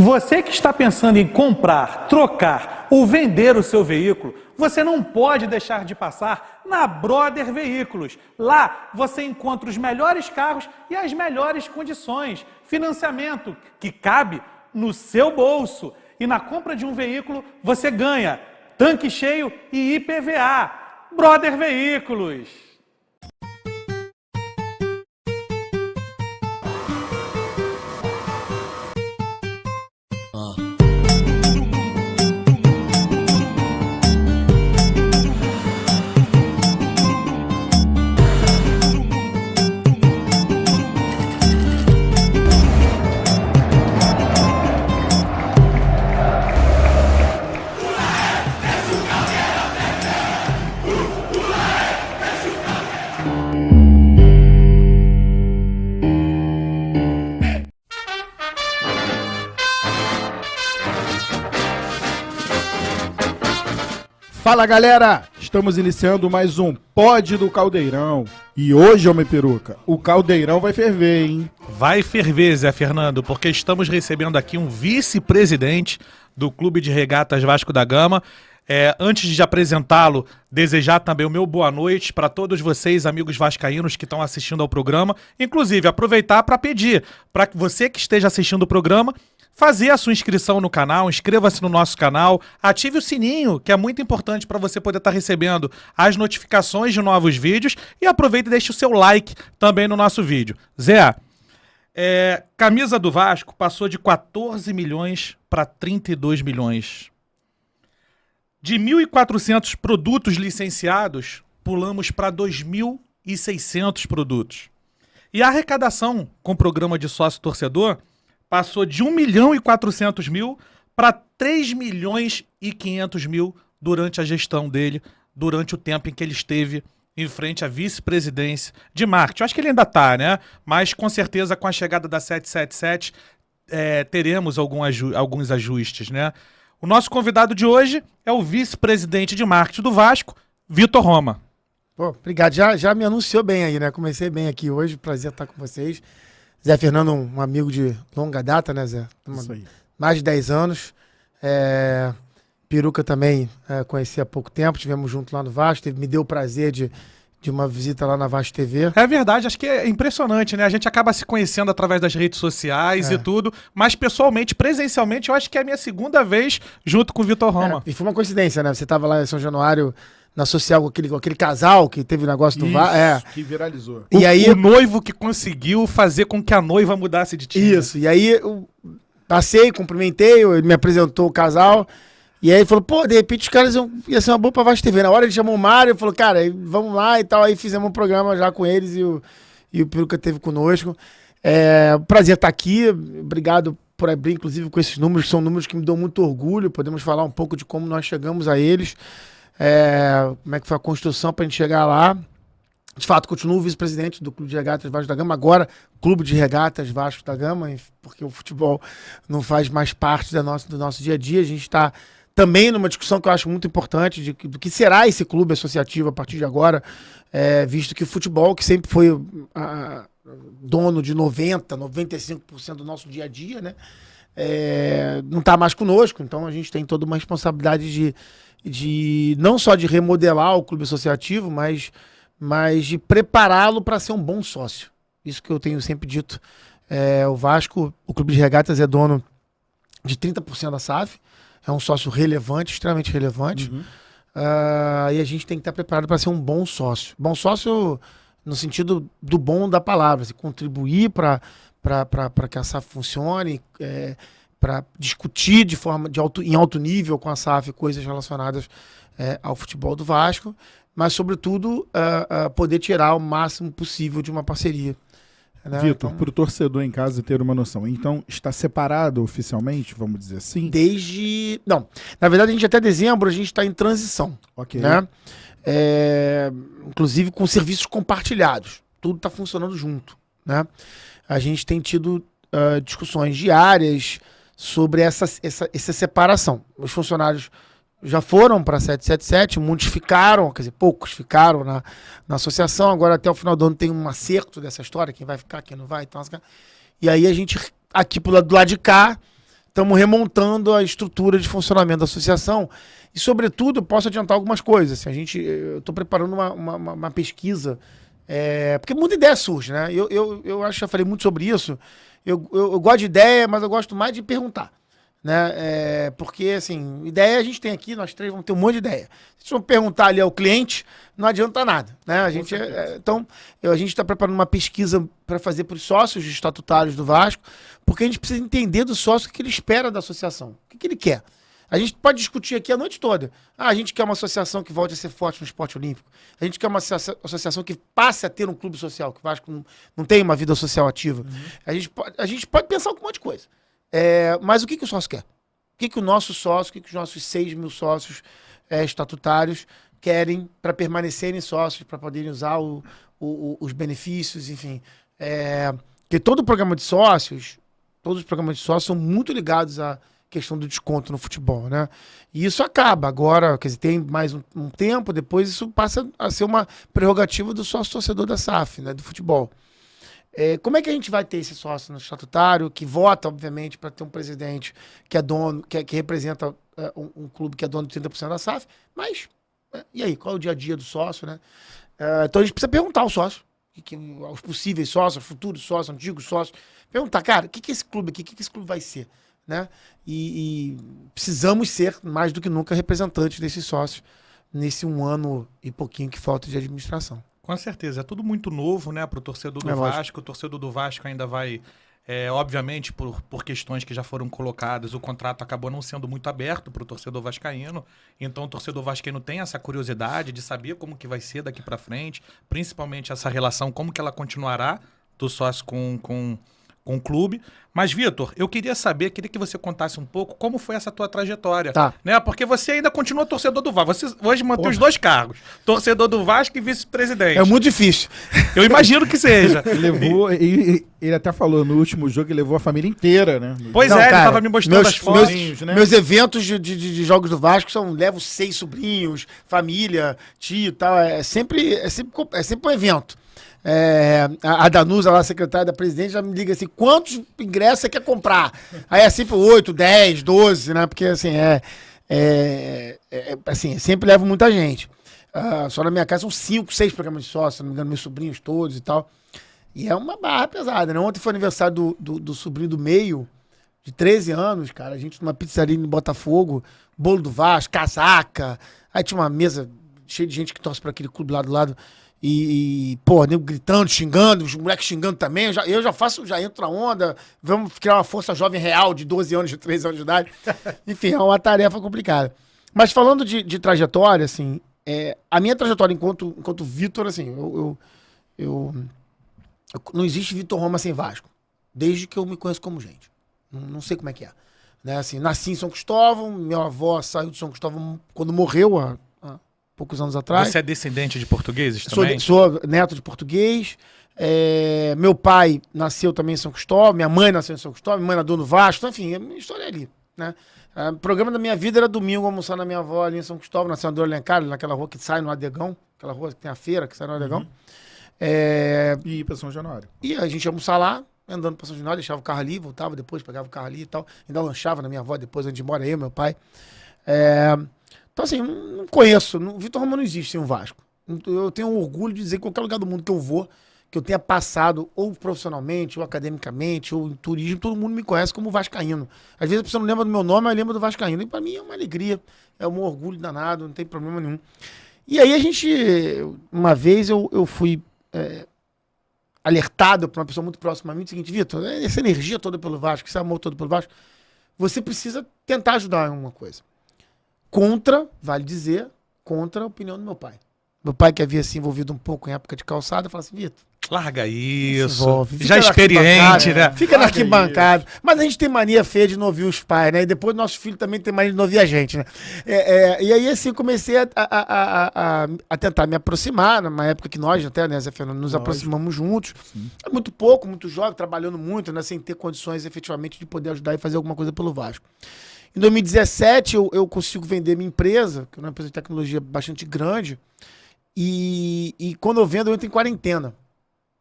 Você que está pensando em comprar, trocar ou vender o seu veículo, você não pode deixar de passar na Brother Veículos. Lá você encontra os melhores carros e as melhores condições. Financiamento que cabe no seu bolso. E na compra de um veículo você ganha tanque cheio e IPVA. Brother Veículos. Fala galera, estamos iniciando mais um Pod do Caldeirão e hoje, homem peruca, o caldeirão vai ferver, hein? Vai ferver, Zé Fernando, porque estamos recebendo aqui um vice-presidente do Clube de Regatas Vasco da Gama. Antes de apresentá-lo, desejar também o meu boa noite para todos vocês, amigos vascaínos que estão assistindo ao programa. Inclusive, aproveitar para pedir para que você que esteja assistindo o programa, fazer a sua inscrição no canal, inscreva-se no nosso canal, ative o sininho, que é muito importante para você poder estar recebendo as notificações de novos vídeos e aproveita e deixe o seu like também no nosso vídeo. Zé, camisa do Vasco passou de 14 milhões para 32 milhões. De 1.400 produtos licenciados, pulamos para 2.600 produtos. E a arrecadação com o programa de sócio-torcedor passou de 1.400.000 para 3.500.000 durante a gestão dele, durante o tempo em que ele esteve em frente à vice-presidência de marketing. Eu acho que ele ainda está, né? Mas com certeza com a chegada da 777 teremos alguns ajustes, né? O nosso convidado de hoje é o vice-presidente de marketing do Vasco, Vitor Roma. Pô, obrigado. Já me anunciou bem aí, né? Comecei bem aqui hoje, prazer estar com vocês. Zé Fernando, um amigo de longa data, né, Zé? Isso aí. Mais de 10 anos. Peruca também conheci há pouco tempo, estivemos juntos lá no Vasco, me deu o prazer de uma visita lá na Vasco TV. É verdade, acho que é impressionante, né? A gente acaba se conhecendo através das redes sociais e tudo, mas pessoalmente, presencialmente, eu acho que é a minha segunda vez junto com o Vitor Roma. E foi uma coincidência, né? Você estava lá em São Januário, na social, com aquele casal que teve o negócio do Vasco. Que viralizou. E aí, o noivo que conseguiu fazer com que a noiva mudasse de time. Isso, e aí eu passei, cumprimentei, ele me apresentou o casal, e aí ele falou, pô, de repente os caras ia ser uma boa pra Vasco TV. Na hora ele chamou o Mário, falou, cara, vamos lá e tal, aí fizemos um programa já com eles e o Peruca esteve conosco. Prazer estar aqui, obrigado por abrir, inclusive, com esses números, são números que me dão muito orgulho, podemos falar um pouco de como nós chegamos a eles. Como é que foi a construção para a gente chegar lá. De fato, continuo vice-presidente do Clube de Regatas Vasco da Gama, agora Clube de Regatas Vasco da Gama, porque o futebol não faz mais parte do nosso dia a dia. A gente está também numa discussão que eu acho muito importante do que será esse clube associativo a partir de agora, visto que o futebol, que sempre foi dono de 95% do nosso dia a dia, né, não está mais conosco, então a gente tem toda uma responsabilidade de não só de remodelar o clube associativo, mas de prepará-lo para ser um bom sócio. Isso que eu tenho sempre dito. O Vasco, o Clube de Regatas é dono de 30% da SAF, é um sócio relevante, extremamente relevante, e a gente tem que estar preparado para ser um bom sócio. Bom sócio no sentido do bom da palavra, assim, contribuir para que a SAF funcione, para discutir em alto nível com a SAF coisas relacionadas ao futebol do Vasco, mas, sobretudo, poder tirar o máximo possível de uma parceria. Né? Vitor, para o torcedor em casa ter uma noção, então está separado oficialmente, vamos dizer assim? Não, na verdade, a gente até dezembro a gente está em transição. Ok. Né? Inclusive com serviços compartilhados. Tudo está funcionando junto. Né? A gente tem tido discussões diárias sobre essa separação. Os funcionários já foram para a 777, muitos ficaram, quer dizer, poucos ficaram na associação. Agora, até o final do ano, tem um acerto dessa história, quem vai ficar, quem não vai. Então, e aí a gente, aqui do lado de cá, estamos remontando a estrutura de funcionamento da associação e, sobretudo, eu posso adiantar algumas coisas. Assim, eu estou preparando uma pesquisa, porque muita ideia surge, né? Eu acho que já falei muito sobre isso. Eu gosto de ideia, mas eu gosto mais de perguntar. Né? Porque, assim, ideia a gente tem aqui, nós três vamos ter um monte de ideia. Se vamos perguntar ali ao cliente, não adianta nada. Né? A gente então, a gente está preparando uma pesquisa para fazer para os sócios estatutários do Vasco, porque a gente precisa entender do sócio o que ele espera da associação, o que ele quer. A gente pode discutir aqui a noite toda. A gente quer uma associação que volte a ser forte no esporte olímpico. A gente quer uma associação que passe a ter um clube social, que o Vasco não tem uma vida social ativa. A gente pode pensar um monte de coisa. Mas o que o sócio quer? O que o nosso sócio, o que os nossos 6 mil sócios estatutários querem para permanecerem sócios, para poderem usar os benefícios, enfim. Porque todo o programa de sócios, todos os programas de sócios são muito ligados à questão do desconto no futebol, né? E isso acaba agora, quer dizer, tem mais um tempo, depois isso passa a ser uma prerrogativa do sócio torcedor da SAF, né, do futebol. Como é que a gente vai ter esse sócio no estatutário, que vota, obviamente, para ter um presidente que é dono, que representa um clube que é dono de 30% da SAF, mas, e aí, qual é o dia a dia do sócio, né? Então a gente precisa perguntar ao sócio, aos possíveis sócios, futuros sócios, antigos sócios, perguntar, cara, o que é esse clube aqui, o que esse clube vai ser, né? E precisamos ser, mais do que nunca, representantes desses sócios nesse 1 ano e pouquinho que falta de administração. Com certeza, é tudo muito novo, né, para o torcedor do Vasco. O torcedor do Vasco ainda vai, obviamente, por questões que já foram colocadas, o contrato acabou não sendo muito aberto para o torcedor vascaíno. Então o torcedor vascaíno tem essa curiosidade de saber como que vai ser daqui para frente, principalmente essa relação, como que ela continuará do sócio com o clube. Mas, Vitor, eu queria que você contasse um pouco como foi essa tua trajetória. Tá. Né? Porque você ainda continua torcedor do Vasco. Você hoje mantém os 2 cargos. Torcedor do Vasco e vice-presidente. É muito difícil. Eu imagino que seja. Ele até falou, no último jogo ele levou a família inteira, né? Pois Não, ele cara, tava me mostrando as fotos. Meus eventos de jogos do Vasco levo 6 sobrinhos, família, tio e tal. É sempre um evento. A Danusa, lá, a secretária da presidente, já me liga assim, quantos ingressos você quer comprar? Aí é sempre 8, 10, 12, né? Porque assim, assim, sempre levo muita gente. Só na minha casa são 5, 6 programas de sócio, se não me engano, meus sobrinhos todos e tal. E é uma barra pesada, né? Ontem foi aniversário do sobrinho do meio, de 13 anos, cara. A gente numa pizzaria em Botafogo, bolo do Vasco, casaca. Aí tinha uma mesa cheia de gente que torce para aquele clube lá do lado. Pô, nego gritando, xingando, os moleques xingando também. Eu já entro na onda. Vamos criar uma força jovem real de 12 anos, de 13 anos de idade. Enfim, é uma tarefa complicada. Mas falando de trajetória, assim, a minha trajetória enquanto Vitor, assim, não existe Vitor Roma sem Vasco. Desde que eu me conheço como gente. Não sei como é que é. Né? Assim, nasci em São Cristóvão, minha avó saiu de São Cristóvão quando morreu, há poucos anos atrás. Você é descendente de portugueses também? Sou neto de português. Meu pai nasceu também em São Cristóvão, minha mãe nasceu em São Cristóvão, minha mãe nadou no Vasco, então, enfim, a minha história é ali. Né? O programa da minha vida era domingo, almoçar na minha avó ali em São Cristóvão, na Senador Alencar, naquela rua que sai no Adegão, aquela rua que tem a feira que sai no Adegão. E ir pra São Januário. E a gente ia almoçar lá, andando pra São Januário, deixava o carro ali, voltava depois, pegava o carro ali e tal. Ainda lanchava na minha avó depois, onde mora eu, meu pai. Então, assim, não conheço. Vitor Roma não existe sem o Vasco. Eu tenho orgulho de dizer que qualquer lugar do mundo que eu vou, que eu tenha passado, ou profissionalmente, ou academicamente, ou em turismo, todo mundo me conhece como vascaíno. Às vezes a pessoa não lembra do meu nome, mas lembra do vascaíno. E pra mim é uma alegria, é um orgulho danado, não tem problema nenhum. E aí uma vez eu fui alertado por uma pessoa muito próxima a mim, do seguinte, Vitor, essa energia toda pelo Vasco, esse amor todo pelo Vasco, você precisa tentar ajudar em alguma coisa. Vale dizer, contra a opinião do meu pai. Meu pai, que havia se envolvido um pouco em época de calçada, fala assim, Vitor, larga isso. envolve. Já experiente, né? Fica na arquibancada. Mas a gente tem mania feia de não ouvir os pais, né? E depois nosso filho também tem mania de não ouvir a gente, né? E aí, assim, comecei a tentar me aproximar, numa época que nós até, né, Zé Fernando, nos aproximamos juntos. É muito pouco, muito jovem, trabalhando muito, né? Sem ter condições, efetivamente, de poder ajudar e fazer alguma coisa pelo Vasco. Em 2017, eu consigo vender minha empresa, que é uma empresa de tecnologia bastante grande, e quando eu vendo, eu entro em quarentena.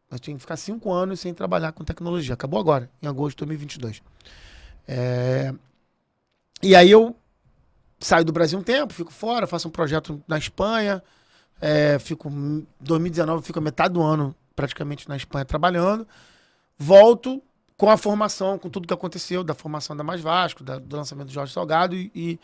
Eu tinha que ficar 5 anos sem trabalhar com tecnologia. Acabou agora, em agosto de 2022. E aí eu saio do Brasil um tempo, fico fora, faço um projeto na Espanha, fico, 2019 eu fico a metade do ano praticamente na Espanha trabalhando, volto com a formação, com tudo que aconteceu, da formação da Mais Vasco, do lançamento do Jorge Salgado e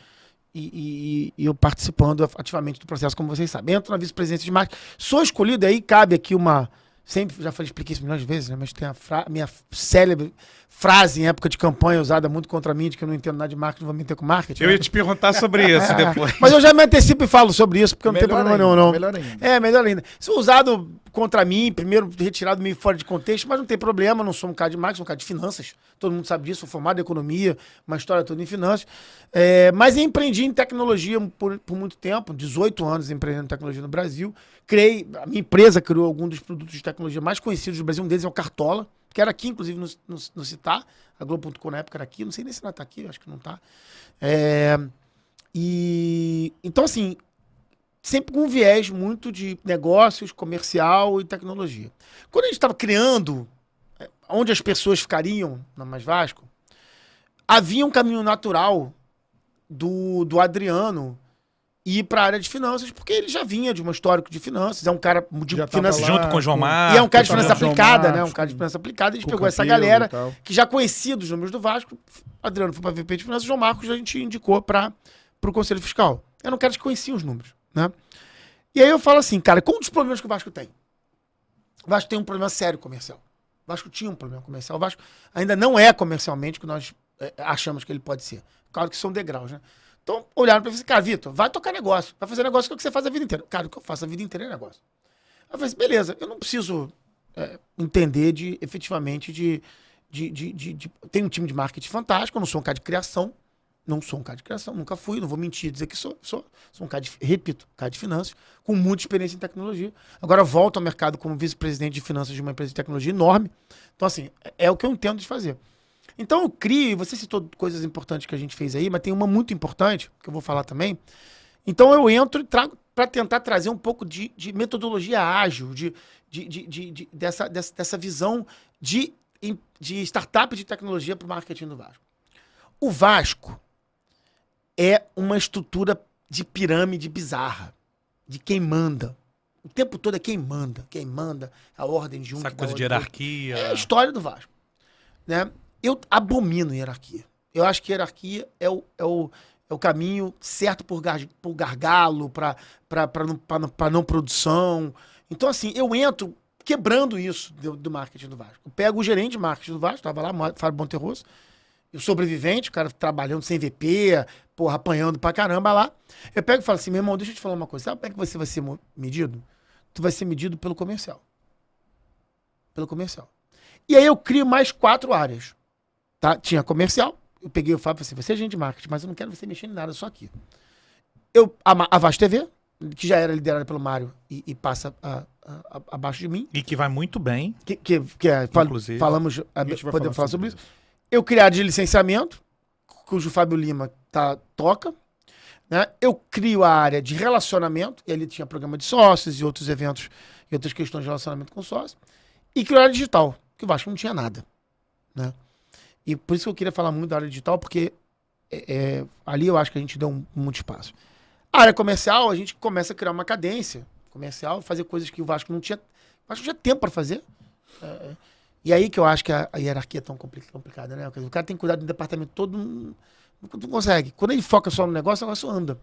eu participando ativamente do processo, como vocês sabem. Entro na vice-presidência de marketing, sou escolhido, aí cabe aqui uma... Sempre, já falei, expliquei isso milhões de vezes, né? Mas tem a minha célebre frase em época de campanha usada muito contra mim, de que eu não entendo nada de marketing, não vou me meter com marketing. Eu ia te perguntar sobre isso depois. Mas eu já me antecipo e falo sobre isso, porque eu não tenho problema nenhum, não. Melhor ainda. Melhor ainda. Isso é usado contra mim, primeiro retirado meio fora de contexto, mas não tem problema, não sou um cara de marketing, sou um cara de finanças. Todo mundo sabe disso, sou formado em economia, uma história toda em finanças. Mas eu empreendi em tecnologia por muito tempo, 18 anos empreendendo em tecnologia no Brasil. A minha empresa criou alguns dos produtos de tecnologia mais conhecidos do Brasil, um deles é o Cartola, que era aqui, inclusive, no Citar. A Globo.com na época era aqui, não sei nem se ela está aqui, acho que não está. Então, assim, sempre com um viés muito de negócios, comercial e tecnologia. Quando a gente estava criando onde as pessoas ficariam na Mais Vasco, havia um caminho natural do Adriano ir para a área de finanças, porque ele já vinha de um histórico de finanças, é um cara de finanças junto com o João Marcos. E é um cara de finanças aplicada, né? Um cara de finanças aplicada. A gente pegou essa galera que já conhecia dos números do Vasco. Adriano foi para VP de finanças, João Marcos a gente indicou para o Conselho Fiscal. Era um cara que conhecia os números, né? E aí eu falo assim, cara, qual um dos problemas que o Vasco tem? O Vasco tem um problema sério comercial. O Vasco tinha um problema comercial. O Vasco ainda não é comercialmente o que nós achamos que ele pode ser. Claro que são degraus, né? Então, olharam pra mim e falaram, cara, Vitor, vai tocar negócio. Vai fazer negócio que é o que você faz a vida inteira. Cara, o que eu faço a vida inteira é negócio. Aí eu falei assim, beleza, eu não preciso entender efetivamente tem um time de marketing fantástico, eu não sou um cara de criação. Não sou um cara de criação, nunca fui, não vou mentir dizer que sou. Sou um cara repito, cara de finanças, com muita experiência em tecnologia. Agora volto ao mercado como vice-presidente de finanças de uma empresa de tecnologia enorme. Então, assim, é o que eu entendo de fazer. Então eu crio, você citou coisas importantes que a gente fez aí, mas tem uma muito importante, que eu vou falar também. Então eu entro e trago para tentar trazer um pouco de metodologia ágil, dessa visão de startup de tecnologia para o marketing do Vasco. O Vasco é uma estrutura de pirâmide bizarra, de quem manda. O tempo todo é quem manda, a ordem de um. Essa coisa de hierarquia. É a história do Vasco, né? Eu abomino hierarquia. Eu acho que hierarquia é o caminho certo por gargalo, para não produção. Então, assim, eu entro quebrando isso do marketing do Vasco. Eu pego o gerente de marketing do Vasco, estava lá, Fábio Monterroso, o sobrevivente, o cara trabalhando sem VP, porra, apanhando pra caramba lá. Eu pego e falo assim, meu irmão, deixa eu te falar uma coisa. Sabe como é que você vai ser medido? Tu vai ser medido pelo comercial. Pelo comercial. E aí eu crio mais 4 áreas. Tá? Tinha comercial, eu peguei o Fábio e falei assim, você é agente de marketing, mas eu não quero você mexendo em nada, só aqui. A Vasco TV, que já era liderada pelo Mário e passa abaixo de mim. E que vai muito bem. Inclusive, podemos falar sobre isso. Eu criei a área de licenciamento, cujo Fábio Lima toca. Né? Eu crio a área de relacionamento, e ali tinha programa de sócios e outros eventos e outras questões de relacionamento com sócios. E crio a área digital, que o Vasco não tinha nada. Né? E por isso que eu queria falar muito da área digital, porque ali eu acho que a gente deu muito espaço. A área comercial, a gente começa a criar uma cadência comercial, fazer coisas que o Vasco não tinha. O Vasco não tinha tempo para fazer. E aí que eu acho que a hierarquia é tão complicada, né? O cara tem que cuidar do departamento todo, não consegue. Quando ele foca só no negócio, o negócio anda.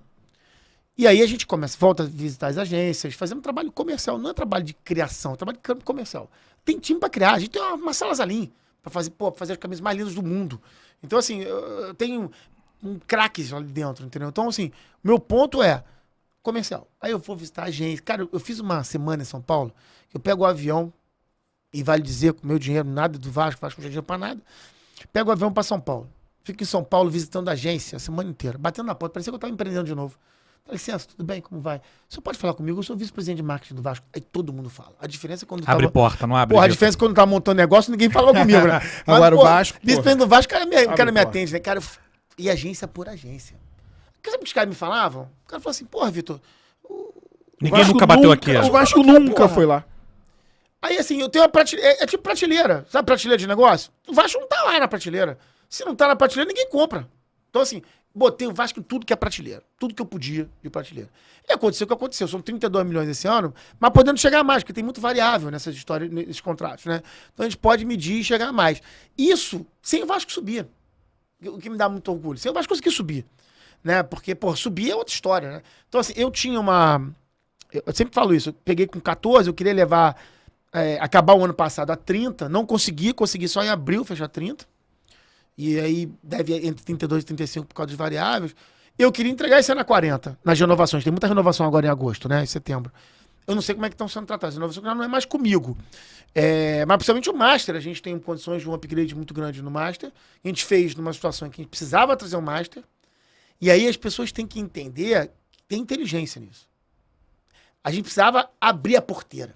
E aí a gente volta a visitar as agências, fazendo trabalho comercial, não é trabalho de criação, é trabalho de comercial. Tem time para criar, a gente tem uma Marcela Zalim para fazer as camisas mais lindas do mundo. Então, assim, eu tenho craques ali dentro, entendeu? Então, assim, meu ponto é comercial. Aí eu vou visitar a agência. Cara, eu fiz uma semana em São Paulo, eu pego o avião, e vale dizer, com o meu dinheiro, nada do Vasco não tinha dinheiro pra nada. Pego o avião pra São Paulo. Fico em São Paulo visitando a agência a semana inteira, batendo na porta. Parecia que eu tava empreendendo de novo. Dá licença, tudo bem? Como vai? O senhor pode falar comigo? Eu sou vice-presidente de marketing do Vasco. Aí todo mundo fala. A diferença é quando abre porta, não abre? Porra, a diferença é quando tava montando negócio, ninguém falava comigo, né? Agora o Vasco, vice-presidente do Vasco, o cara me atende, né? Cara, e agência por agência. Sabe o que os caras me falavam? O cara falou assim, porra, Vitor... Ninguém nunca bateu aqui. O Vasco nunca foi lá. Aí, assim, eu tenho uma prateleira, é tipo prateleira, sabe prateleira de negócio? O Vasco não tá lá na prateleira. Se não tá na prateleira, ninguém compra. Então, assim, botei o Vasco em tudo que é prateleira. Tudo que eu podia de prateleira. E aconteceu o que aconteceu. São 32 milhões esse ano, mas podendo chegar a mais, porque tem muito variável nessas histórias, nesses contratos, né? Então a gente pode medir e chegar a mais. Isso sem o Vasco subir. O que me dá muito orgulho. Sem o Vasco conseguir subir. Né? Porque, pô, subir é outra história, né? Então, assim, eu tinha uma... Eu sempre falo isso. Eu peguei com 14, eu queria levar... acabar o ano passado a 30, não consegui só em abril fechar 30. E aí deve entre 32 e 35 por causa dos variáveis. Eu queria entregar esse ano a 40, nas renovações. Tem muita renovação agora em agosto, né? Em setembro. Eu não sei como é que estão sendo tratadas. A renovação já não é mais comigo. Mas principalmente o Master. A gente tem condições de um upgrade muito grande no Master. A gente fez numa situação em que a gente precisava trazer o Master. E aí as pessoas têm que entender que tem inteligência nisso. A gente precisava abrir a porteira.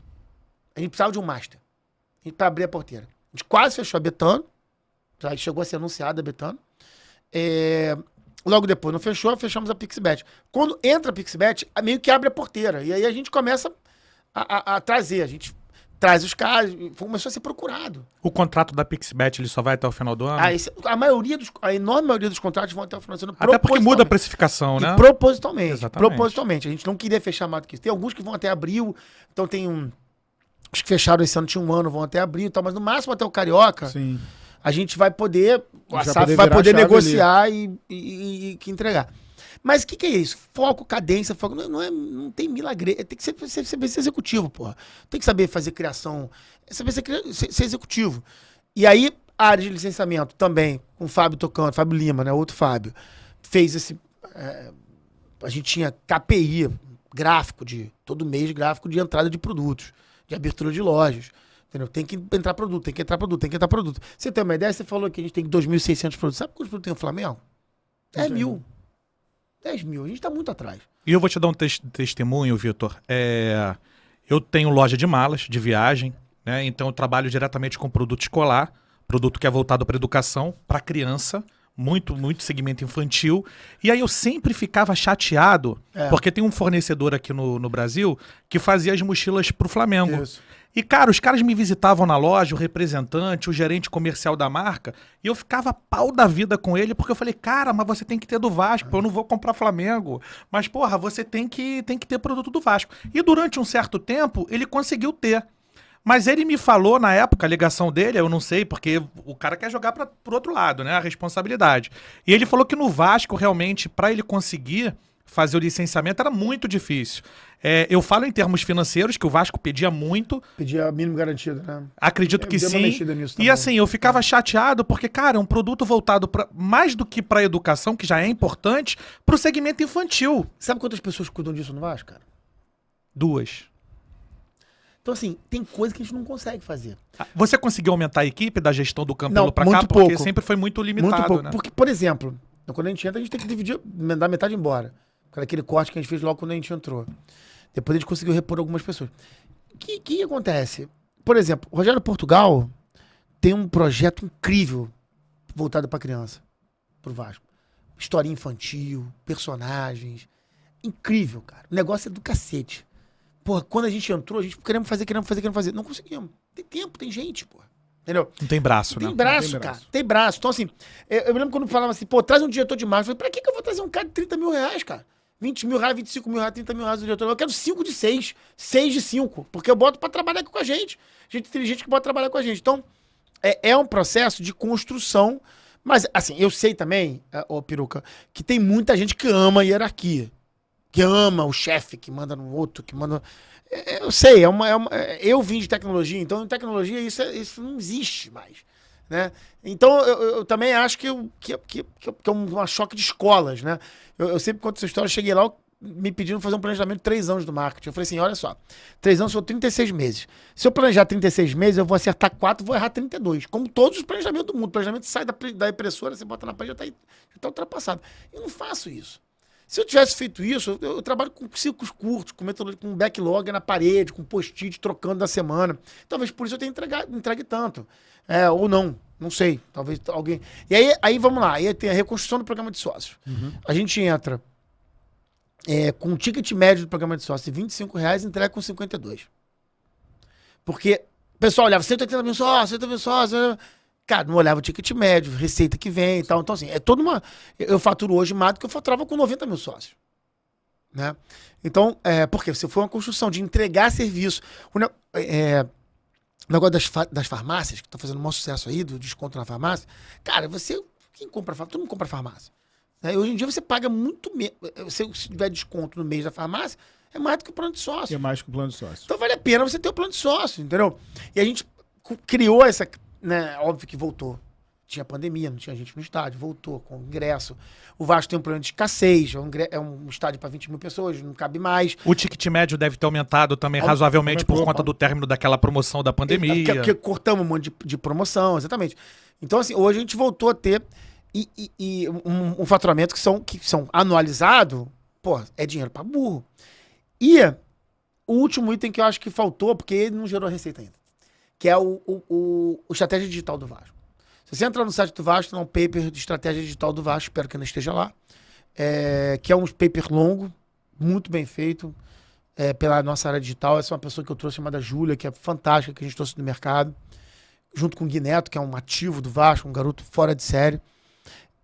A gente precisava de um Master. Para abrir a porteira. A gente quase fechou a Betano. Já chegou a ser anunciada a Betano. Logo depois não fechou, fechamos a Pixbet. Quando entra a Pixbet, meio que abre a porteira. E aí a gente começa a trazer. A gente traz os caras, começou a ser procurado. O contrato da Pixbet, ele só vai até o final do ano? A enorme maioria dos contratos vão até o final do ano. Até porque muda a precificação, né? Propositalmente. Exatamente. Propositalmente. A gente não queria fechar mais do que isso. Tem alguns que vão até abril. Então tem os que fecharam esse ano, tinha um ano, vão até abril e tal. Mas no máximo até o Carioca... Sim. A gente vai poder, a SAF vai virar poder a chave negociar e entregar. Mas o que é isso? Foco, cadência, foco. Não tem milagre. Tem que saber ser executivo, porra. Tem que saber fazer criação. Saber ser executivo. E aí, a área de licenciamento também, com o Fábio tocando, Fábio Lima, né? Outro Fábio, fez esse. A gente tinha KPI, gráfico todo mês, gráfico de entrada de produtos, de abertura de lojas. Entendeu? Tem que entrar produto, tem que entrar produto, tem que entrar produto. Você tem uma ideia? Você falou que a gente tem 2.600 produtos. Sabe quantos produtos tem o Flamengo? 10 mil. 10 mil. A gente tá muito atrás. E eu vou te dar um testemunho, Vitor. Eu tenho loja de malas, de viagem, né? Então eu trabalho diretamente com produto escolar, produto que é voltado para educação, para criança, muito segmento infantil. E aí eu sempre ficava chateado, porque tem um fornecedor aqui no Brasil que fazia as mochilas pro Flamengo. Isso. E, cara, os caras me visitavam na loja, o representante, o gerente comercial da marca, e eu ficava pau da vida com ele, porque eu falei, cara, mas você tem que ter do Vasco, eu não vou comprar Flamengo. Mas, porra, você tem que ter produto do Vasco. E durante um certo tempo, ele conseguiu ter. Mas ele me falou, na época, a ligação dele, eu não sei, porque o cara quer jogar pro outro lado, né, a responsabilidade. E ele falou que no Vasco, realmente, para ele conseguir fazer o licenciamento era muito difícil. Eu falo em termos financeiros, que o Vasco pedia muito. Pedia mínimo garantido, né? Acredito que dei uma sim. mexida nisso E também. assim, eu ficava chateado porque, cara, é um produto voltado mais do que para educação, que já é importante, para o segmento infantil. Sabe quantas pessoas cuidam disso no Vasco, cara? 2. Então, assim, tem coisa que a gente não consegue fazer. Você conseguiu aumentar a equipe da gestão do Campelo Não, para cá? muito Porque pouco. sempre foi muito limitado, Muito pouco. né? Porque, por exemplo, quando a gente entra, a gente tem que dividir, dar metade embora. Aquele corte que a gente fez logo quando a gente entrou. Depois a gente conseguiu repor algumas pessoas. O que acontece? Por exemplo, o Rogério Portugal tem um projeto incrível voltado pra criança, pro Vasco. História infantil, personagens. Incrível, cara. O negócio é do cacete. Porra, quando a gente entrou, a gente queremos fazer. Não conseguimos. Tem tempo, tem gente, porra. Entendeu? Não tem braço, né? Tem braço, cara. Tem braço. Então, assim, eu me lembro quando falava assim, pô, traz um diretor de marketing. Eu falei, pra que eu vou trazer um cara de 30 mil reais, cara? 20 mil reais, 25 mil reais, 30 mil reais do diretor. Eu quero 5 de 6, 6 de 5, porque eu boto pra trabalhar aqui com a gente. Gente inteligente que pode trabalhar com a gente. Então, é um processo de construção. Mas, assim, eu sei também, ô Peruca, que tem muita gente que ama a hierarquia. Que ama o chefe, que manda no outro, que manda... Eu sei, eu vim de tecnologia, então em tecnologia isso não existe mais, né? Então eu também acho que é um choque de escolas, né? Eu sempre conto essa história, eu cheguei lá me pedindo fazer um planejamento de 3 anos do marketing. Eu falei assim, olha só, 3 anos são 36 meses. Se eu planejar 36 meses, eu vou acertar 4, vou errar 32. Como todos os planejamentos do mundo. O planejamento sai da impressora, você bota na parede, já tá ultrapassado. Eu não faço isso. Se eu tivesse feito isso, eu trabalho com ciclos curtos, com metodologia, com backlog na parede, com post-it trocando da semana. Talvez por isso eu tenha entregue tanto. Ou não sei. Talvez alguém... E aí vamos lá. Aí tem a reconstrução do programa de sócios. A gente entra com um ticket médio do programa de sócios de R$25 e entrega com 52. Porque o pessoal olhava 180 mil sócios, 180 mil sócios. Cara, não olhava o ticket médio, receita que vem e tal. Então, assim, é toda uma... Eu faturo hoje mais do que eu faturava com 90 mil sócios. Né? Então, porque se for uma construção de entregar serviço... O negócio das farmácias, que estão fazendo um maior sucesso aí, do desconto na farmácia, cara, quem compra farmácia? Todo mundo compra farmácia. Né? Hoje em dia você paga muito menos. Se tiver desconto no mês da farmácia, é mais do que o plano de sócio. É mais que o plano de sócio. Então vale a pena você ter o plano de sócio, entendeu? E a gente criou essa, né? Óbvio que voltou. Tinha pandemia, não tinha gente no estádio, voltou com ingresso. O Vasco tem um problema de escassez, é um estádio para 20 mil pessoas, não cabe mais. O ticket médio deve ter aumentado também razoavelmente por conta do término daquela promoção da pandemia. Porque cortamos um monte de promoção, exatamente. Então, assim, hoje a gente voltou a ter um faturamento que são anualizado, pô, é dinheiro para burro. E o último item que eu acho que faltou, porque ele não gerou receita ainda, que é o estratégia digital do Vasco. Se você entrar no site do Vasco, tem um paper de estratégia digital do Vasco, espero que ainda esteja lá, que é um paper longo, muito bem feito, pela nossa área digital. Essa é uma pessoa que eu trouxe, chamada Júlia, que é fantástica, que a gente trouxe do mercado, junto com o Gui Neto, que é um ativo do Vasco, um garoto fora de série.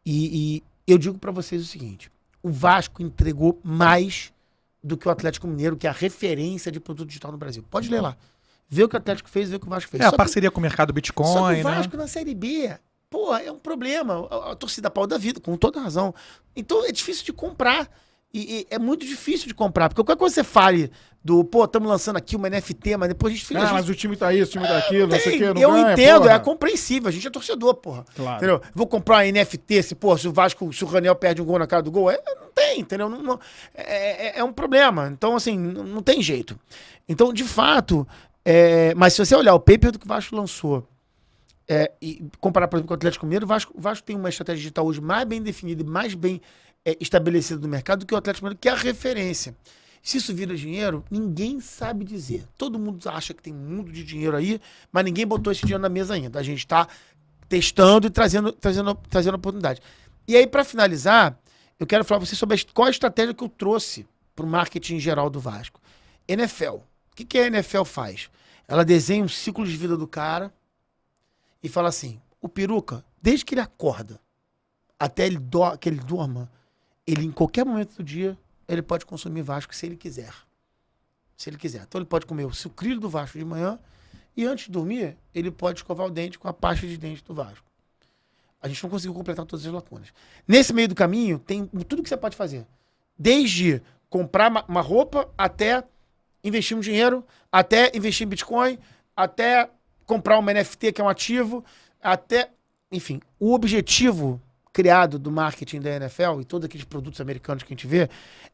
E eu digo para vocês o seguinte, o Vasco entregou mais do que o Atlético Mineiro, que é a referência de produto digital no Brasil. Pode ler lá. Vê o que o Atlético fez, vê o que o Vasco fez. A parceria com o mercado Bitcoin, só que o Vasco né? na Série B, pô, é um problema. A torcida pau da vida, com toda razão. Então é difícil de comprar. E é muito difícil de comprar. Porque qualquer coisa que você fale estamos lançando aqui uma NFT, mas depois a gente fica... mas o time tá isso, o time tá aquilo, não sei o que, não eu ganha, entendo, porra. é compreensível. A gente é torcedor, porra. Claro. Entendeu? Vou comprar uma NFT, se o Raniel perde um gol na cara do gol. Não tem, entendeu? É um problema. Então, assim, não tem jeito. Então, de fato... mas se você olhar o paper do que o Vasco lançou e comparar, por exemplo, com o Atlético Mineiro, o Vasco tem uma estratégia digital hoje mais bem definida e mais bem estabelecida no mercado do que o Atlético Mineiro, que é a referência. Se isso vira dinheiro, ninguém sabe dizer. Todo mundo acha que tem um mundo de dinheiro aí, mas ninguém botou esse dinheiro na mesa ainda. A gente está testando e trazendo oportunidade. E aí, para finalizar, eu quero falar para vocês sobre qual a estratégia que eu trouxe para o marketing geral do Vasco. NFL. O que a NFL faz? Ela desenha um ciclo de vida do cara e fala assim, o Peruca, desde que ele acorda até que ele durma, ele em qualquer momento do dia, ele pode consumir Vasco se ele quiser. Se ele quiser. Então ele pode comer o sucrilho do Vasco de manhã e antes de dormir, ele pode escovar o dente com a pasta de dente do Vasco. A gente não conseguiu completar todas as lacunas. Nesse meio do caminho, tem tudo que você pode fazer. Desde comprar uma roupa até investir um dinheiro, até investir em Bitcoin, até comprar uma NFT, que é um ativo, até... Enfim, o objetivo criado do marketing da NFL e todos aqueles produtos americanos que a gente vê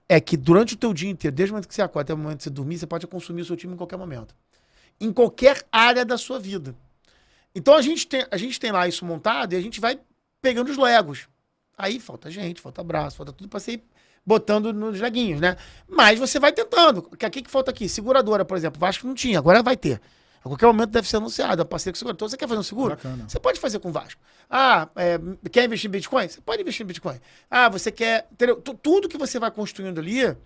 é que durante o teu dia inteiro, desde o momento que você acorda até o momento que você dormir, você pode consumir o seu time em qualquer momento. Em qualquer área da sua vida. Então a gente tem lá isso montado e a gente vai pegando os legos. Aí falta gente, falta braço, falta tudo para você ir botando nos leguinhos, né? Mas você vai tentando. O que falta aqui? Seguradora, por exemplo. Vasco não tinha, agora vai ter. A qualquer momento deve ser anunciado. A parceria com seguradora. Então você quer fazer um seguro? Bacana. Você pode fazer com o Vasco. Quer investir em Bitcoin? Você pode investir em Bitcoin. Você quer... Entendeu? Tudo que você vai construindo ali,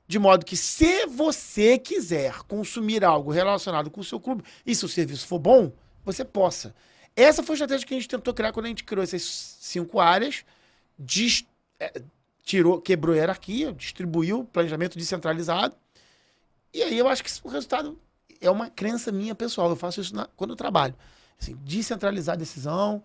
de modo que se você quiser consumir algo relacionado com o seu clube e se o serviço for bom, você possa. Essa foi a estratégia que a gente tentou criar quando a gente criou essas 5 áreas, quebrou a hierarquia, distribuiu planejamento descentralizado. E aí eu acho que o resultado é uma crença minha pessoal. Eu faço isso quando eu trabalho. Assim, descentralizar a decisão,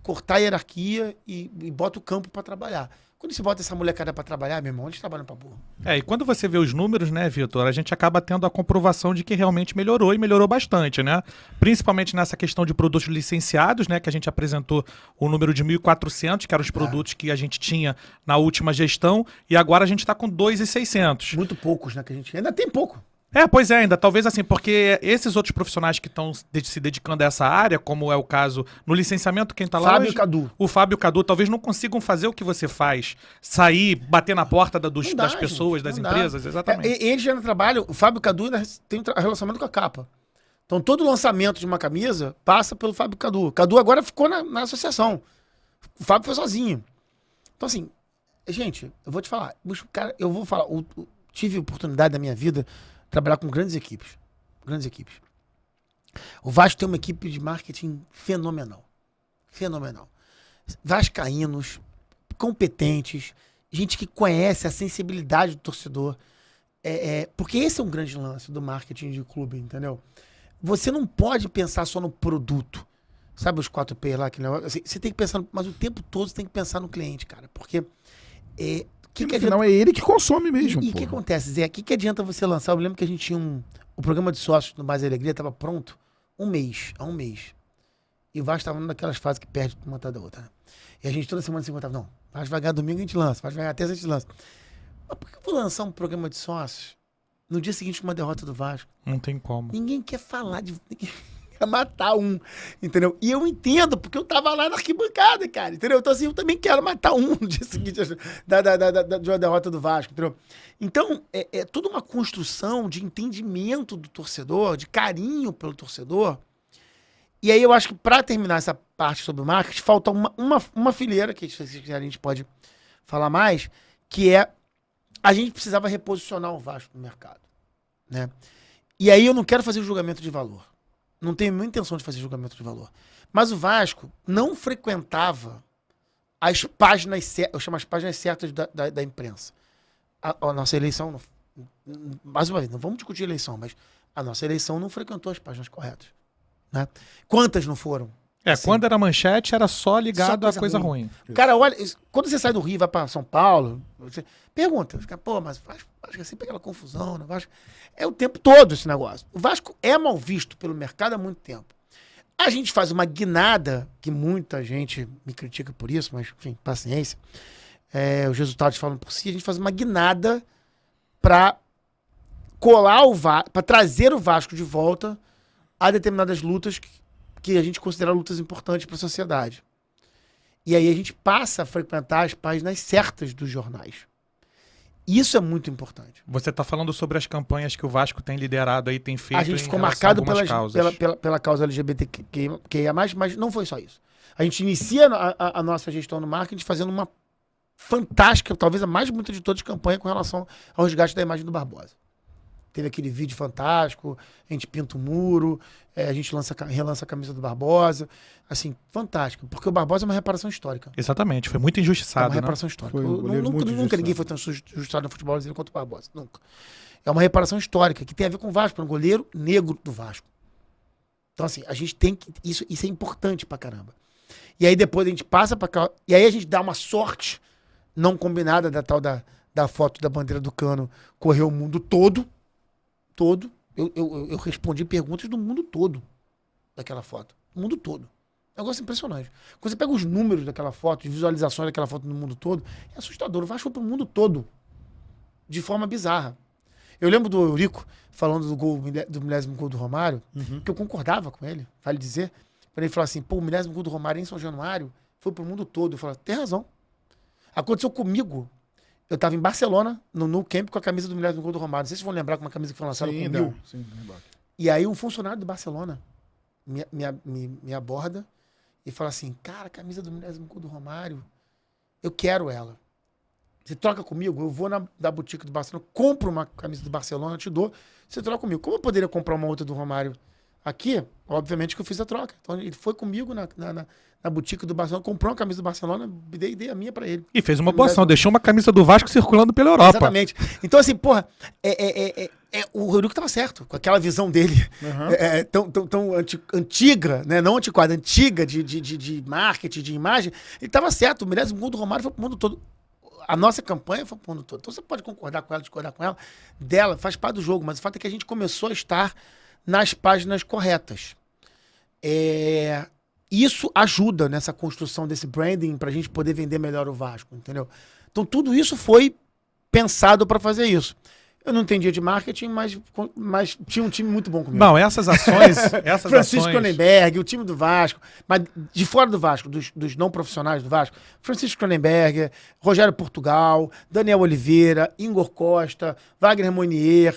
cortar a hierarquia e bota o campo para trabalhar. Quando você bota essa molecada para trabalhar, meu irmão, eles trabalham para burro. E quando você vê os números, né, Vitor, a gente acaba tendo a comprovação de que realmente melhorou e melhorou bastante, né? Principalmente nessa questão de produtos licenciados, né, que a gente apresentou o número de 1.400, que eram os produtos que a gente tinha na última gestão, e agora a gente está com 2.600. Muito poucos, né, que a gente ainda tem pouco. Pois é, ainda talvez assim, porque esses outros profissionais que estão se dedicando a essa área, como é o caso no licenciamento, quem tá lá Fábio hoje, Cadu. o Fábio Cadu, talvez não consigam fazer o que você faz, sair, bater na porta das pessoas, das empresas, exatamente. Ele já no trabalho, o Fábio Cadu tem um relacionamento com a capa. Então todo lançamento de uma camisa passa pelo Fábio Cadu. Cadu agora ficou na associação. O Fábio foi sozinho. Então assim, gente, eu vou te falar, tive oportunidade na minha vida trabalhar com grandes equipes. Grandes equipes. O Vasco tem uma equipe de marketing fenomenal. Fenomenal. Vascaínos, competentes, gente que conhece a sensibilidade do torcedor. Porque esse é um grande lance do marketing de clube, entendeu? Você não pode pensar só no produto. Sabe os 4P lá? Assim, você tem que pensar, mas o tempo todo você tem que pensar no cliente, cara. Porque no final é ele que consome mesmo. E o que acontece, Zé? O que adianta você lançar? Eu lembro que a gente tinha o programa de sócios no Base Alegria, estava pronto há um mês. E o Vasco estava numa daquelas fases que perde uma atrás da outra. Né? E a gente toda semana se encontrava, não, Vasco vai ganhar domingo, a gente lança, Vasco vai ganhar terça, a gente lança. Mas por que eu vou lançar um programa de sócios no dia seguinte com uma derrota do Vasco? Não tem como. Ninguém quer falar de... Ninguém quer matar um, entendeu? E eu entendo, porque eu tava lá na arquibancada, cara, entendeu? Então assim, eu também quero matar um no dia seguinte de uma derrota do Vasco, entendeu? Então, é toda uma construção de entendimento do torcedor, de carinho pelo torcedor. E aí eu acho que para terminar essa parte sobre o marketing, falta uma fileira, que a gente pode falar mais, que a gente precisava reposicionar o Vasco no mercado, né? E aí eu não quero fazer julgamento de valor. Não tenho nenhuma intenção de fazer julgamento de valor. Mas o Vasco não frequentava as páginas certas, eu chamo as páginas certas da imprensa. A nossa eleição, mais uma vez, não vamos discutir eleição, mas a nossa eleição não frequentou as páginas corretas. Né? Quantas não foram? Assim, quando era manchete, era só ligado só a coisa ruim. Cara, olha, quando você sai do Rio e vai para São Paulo, você pergunta, fica, pô, mas Vasco é sempre aquela confusão, né? Vasco é o tempo todo esse negócio. O Vasco é mal visto pelo mercado há muito tempo. A gente faz uma guinada, que muita gente me critica por isso, mas, enfim, paciência. Os resultados falam por si, a gente faz uma guinada para colar para trazer o Vasco de volta a determinadas lutas que a gente considera lutas importantes para a sociedade. E aí a gente passa a frequentar as páginas certas dos jornais. Isso é muito importante. Você está falando sobre as campanhas que o Vasco tem liderado aí, tem feito. A gente ficou em relação a marcado algumas pela causa LGBTQIA+, mas não foi só isso. A gente inicia a nossa gestão no marketing fazendo uma fantástica, talvez a mais bonita de todas, campanha com relação ao resgate da imagem do Barbosa. Teve aquele vídeo fantástico, a gente pinta o muro, a gente relança a camisa do Barbosa. Assim, fantástico. Porque o Barbosa é uma reparação histórica. Exatamente, foi muito injustiçado, É uma reparação histórica. Nunca ninguém foi tão injustiçado no futebol brasileiro quanto o Barbosa. Nunca. É uma reparação histórica que tem a ver com o Vasco, um goleiro negro do Vasco. Então, assim, a gente tem que... Isso é importante pra caramba. E aí depois a gente passa pra cá... E aí a gente dá uma sorte não combinada da tal da foto da bandeira do Cano correr o mundo todo. Eu respondi perguntas do mundo todo daquela foto. Do mundo todo. É um negócio impressionante. Quando você pega os números daquela foto, de visualizações daquela foto no mundo todo, é assustador. O Vasco foi pro mundo todo. De forma bizarra. Eu lembro do Eurico falando do milésimo gol do Romário, que eu concordava com ele, vale dizer. Quando ele falou assim, pô, o milésimo gol do Romário em São Januário foi pro mundo todo. Eu falei, tem razão. Aconteceu comigo. Eu tava em Barcelona, no Nou Camp, com a camisa do milésimo gol do Romário. Não sei se vocês vão lembrar com uma camisa que foi lançada com 1000. Sim, e aí um funcionário do Barcelona me aborda e fala assim, cara, a camisa do milésimo gol do Romário, eu quero ela. Você troca comigo? Eu vou na boutique do Barcelona, compro uma camisa do Barcelona, te dou, você troca comigo. Como eu poderia comprar uma outra do Romário aqui? Obviamente que eu fiz a troca. Então ele foi comigo na boutique do Barcelona, comprou uma camisa do Barcelona, dei a minha pra ele. E fez uma boa ação, deixou uma camisa do Vasco circulando pela Europa. Exatamente. Então assim, porra, o Eurico tava certo, com aquela visão dele, tão antiga, né? Não antiquada, antiga de marketing, de imagem. Ele tava certo, o milésimo gol do Romário foi pro mundo todo. A nossa campanha foi pro mundo todo. Então você pode concordar com ela, discordar com ela, dela, faz parte do jogo, mas o fato é que a gente começou a estar nas páginas corretas. Isso ajuda nessa construção desse branding pra gente poder vender melhor o Vasco, entendeu? Então tudo isso foi pensado para fazer isso. Eu não entendia de marketing, mas tinha um time muito bom comigo. Não, essas ações... Francisco Cronenberg, o time do Vasco, mas de fora do Vasco, dos não profissionais do Vasco, Francisco Cronenberg, Rogério Portugal, Daniel Oliveira, Igor Costa, Wagner Monnier,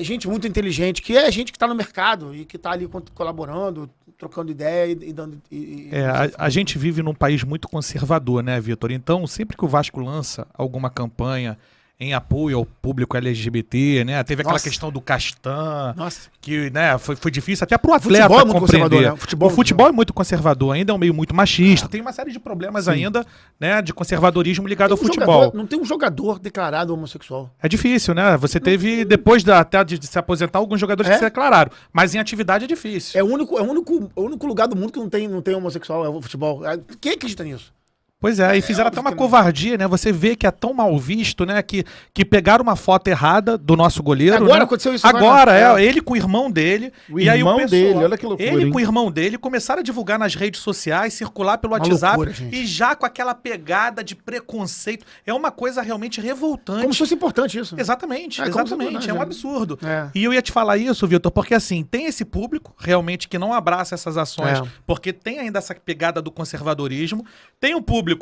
gente muito inteligente, que é gente que está no mercado e que está ali colaborando, trocando ideia e dando... a gente vive num país muito conservador, né, Vitor? Então, sempre que o Vasco lança alguma campanha... em apoio ao público LGBT, né? Teve aquela Nossa. questão do Castan, Nossa. que, né, foi difícil até pro atleta Futebol é muito compreender. conservador, né? O futebol é muito conservador, ainda é um meio muito machista, tem uma série de problemas Sim. ainda, né, de conservadorismo ligado ao Tem um futebol. jogador- não tem um jogador declarado homossexual. É difícil, né? Você teve, depois até de se aposentar, alguns jogadores que se declararam, mas em atividade é difícil. É o único lugar do mundo que não tem homossexual, é o futebol. Quem acredita nisso? Pois é, e fizeram até óbvio uma que não. covardia, né? Você vê que é tão mal visto, né? Que pegaram uma foto errada do nosso goleiro. Agora né? aconteceu isso Agora, agora, ele com o irmão dele. O e aí irmão o pessoal, dele, olha que loucura, ele hein? com o irmão dele começaram a divulgar nas redes sociais, circular pelo Uma WhatsApp. loucura, gente. E já com aquela pegada de preconceito. É uma coisa realmente revoltante. Como se fosse importante isso. Exatamente, É, como se exatamente. fosse, É um né? absurdo. É. E eu ia te falar isso, Vitor, porque assim, tem esse público realmente que não abraça essas ações, É. porque tem ainda essa pegada do conservadorismo. Tem um público,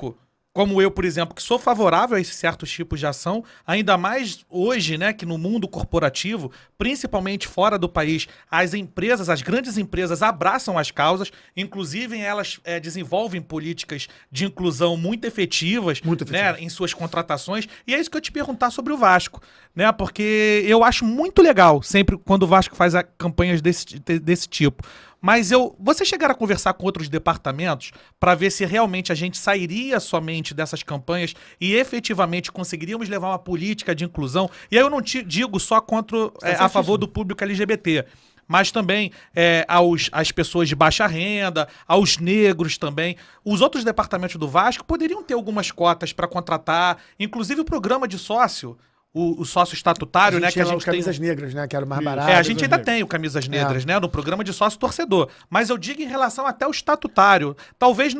como eu, por exemplo, que sou favorável a esses certos tipos de ação, ainda mais hoje, né, que no mundo corporativo, principalmente fora do país, as empresas, as grandes empresas abraçam as causas, inclusive elas desenvolvem políticas de inclusão muito efetivas, Muito né, efetivas. em suas contratações. E é isso que eu te perguntar sobre o Vasco, né, porque eu acho muito legal sempre quando o Vasco faz campanhas desse tipo. Mas vocês chegaram a conversar com outros departamentos para ver se realmente a gente sairia somente dessas campanhas e efetivamente conseguiríamos levar uma política de inclusão? E aí eu não te digo só a favor do público LGBT, mas também às pessoas de baixa renda, aos negros também. Os outros departamentos do Vasco poderiam ter algumas cotas para contratar, inclusive o programa de sócio. O sócio estatutário, né? Que a tinha lá gente os tem. camisas negras, né? Que era o mais Isso. barato. A gente ainda negras. tem o Camisas Negras, né? No programa de sócio torcedor. Mas eu digo em relação até o estatutário. Talvez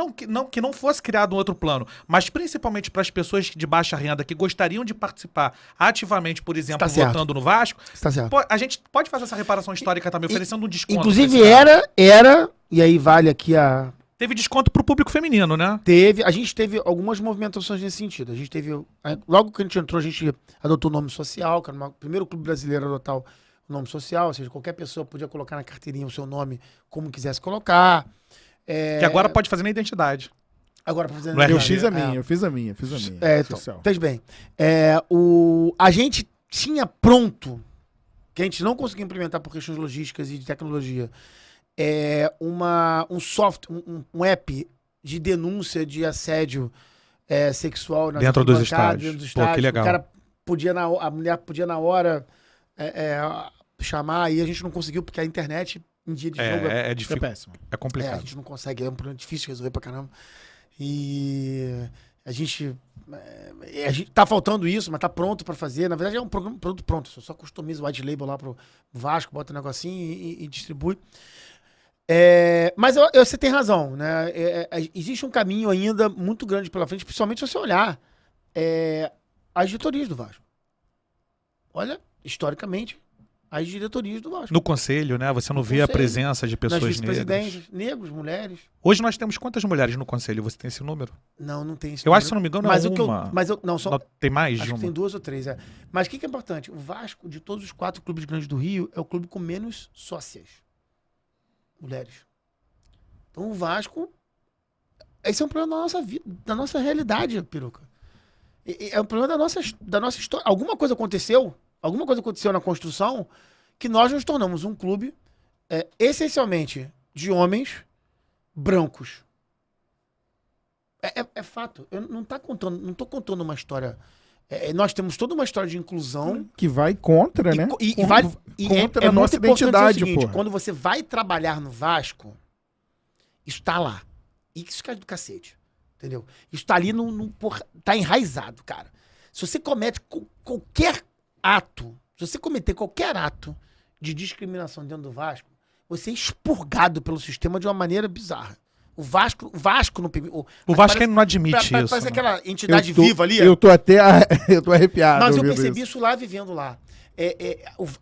que não fosse criado um outro plano, mas principalmente para as pessoas de baixa renda que gostariam de participar ativamente, por exemplo, Tá certo. votando no Vasco. Tá certo. A gente pode fazer essa reparação histórica também, oferecendo um desconto. Inclusive pra esse cara. era, e aí vale aqui a... Teve desconto pro público feminino, né? A gente teve algumas movimentações nesse sentido. A gente teve, logo que a gente entrou, a gente adotou o nome social, que era o primeiro clube brasileiro a adotar o nome social, ou seja, qualquer pessoa podia colocar na carteirinha o seu nome como quisesse colocar. Que agora pode fazer na identidade. Agora pra fazer No RG. Eu fiz a minha, eu fiz a minha. Então, social. fez bem. A gente tinha pronto, que a gente não conseguiu implementar por questões logísticas e de tecnologia, um software, um app de denúncia de assédio sexual nas Dentro dos arquibancadas, estádios. Pô, que legal. O cara podia, a mulher podia na hora chamar, e a gente não conseguiu, porque a internet em dia de jogo É É difícil. péssimo. É a complicado. gente não consegue, é um problema difícil de resolver pra caramba. E a gente tá faltando isso, mas tá pronto pra fazer. Na verdade é um produto pronto, você só customiza o white label lá pro Vasco, bota um negocinho e distribui. Mas você tem razão, né? Existe um caminho ainda muito grande pela frente, principalmente se você olhar as diretorias do Vasco. Olha, historicamente, as diretorias do Vasco. No conselho, né? Você não No vê a conselho, presença de Nas pessoas negras. vice-presidentes, negros, mulheres. Hoje nós temos quantas mulheres no conselho? Você tem esse número? Não tem isso. Eu acho, se não me engano, mas é o que eu, uma. mas eu, não, só, Não, tem mais acho de que uma. tem 2 ou 3, Mas o que é importante? O Vasco, de todos os 4 clubes grandes do Rio, é o clube com menos sócias. Mulheres. Então o Vasco... Esse é um problema da nossa vida, da nossa realidade, Peruca. É um problema da nossa história. Alguma coisa aconteceu na construção que nós nos tornamos um clube essencialmente de homens brancos. É fato. Eu não tô contando uma história. Nós temos toda uma história de inclusão. Que vai contra, né? Contra a nossa muito importante identidade, o seguinte, pô. quando você vai trabalhar no Vasco, isso tá lá. Isso que é do cacete. Entendeu? Isso tá ali tá enraizado, cara. Se você comete qualquer ato, se você cometer qualquer ato de discriminação dentro do Vasco, você é expurgado pelo sistema de uma maneira bizarra. O Vasco não permite. O Vasco não admite isso. Parece né? aquela entidade viva ali. Eu tô arrepiado. Mas eu ouvindo percebi isso. isso lá, vivendo lá.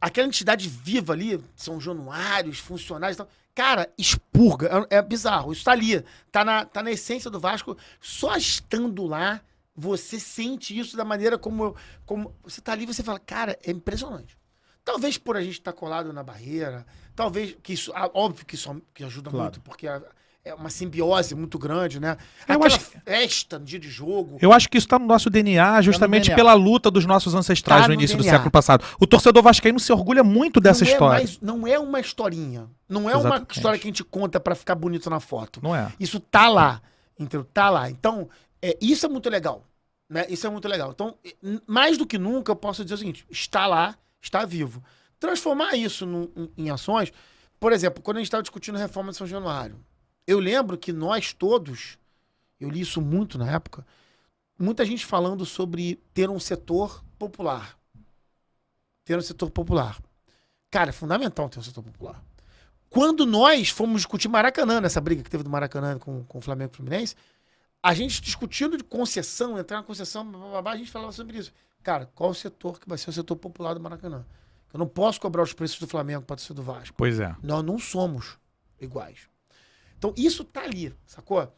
Aquela entidade viva ali, São Januários, funcionários e tal. Cara, expurga. É bizarro. Isso tá ali. Tá na essência do Vasco. Só estando lá, você sente isso da maneira como você tá ali, você fala, cara, é impressionante. Talvez por a gente estar colado na barreira, talvez que isso, óbvio que isso que ajuda Claro. muito, porque é uma simbiose muito grande, né? Eu Aquela acho- festa no dia de jogo. Eu acho que isso tá no nosso DNA, justamente DNA. pela luta dos nossos ancestrais Tá no no início do DNA. século passado. O torcedor vascaíno se orgulha muito dessa Não é história. não é uma historinha. Não é uma Exatamente. história que a gente conta pra ficar bonito na foto. Não é? Isso tá lá, entendeu? Tá lá. Então, isso é muito legal, né? Isso é muito legal. Então, mais do que nunca, eu posso dizer o seguinte, está lá, está vivo. Transformar isso em ações, por exemplo, quando a gente estava discutindo a reforma de São Januário, eu lembro que nós todos, eu li isso muito na época, muita gente falando sobre ter um setor popular. Ter um setor popular. Cara, é fundamental ter um setor popular. Quando nós fomos discutir Maracanã, nessa briga que teve do Maracanã com o Flamengo e o Fluminense, a gente discutindo de concessão, entrar na concessão, blá, blá, blá, a gente falava sobre isso. Cara, qual o setor que vai ser o setor popular do Maracanã? Eu não posso cobrar os preços do Flamengo para ser do Vasco. Pois é. Nós não somos iguais. Então, isso tá ali, sacou?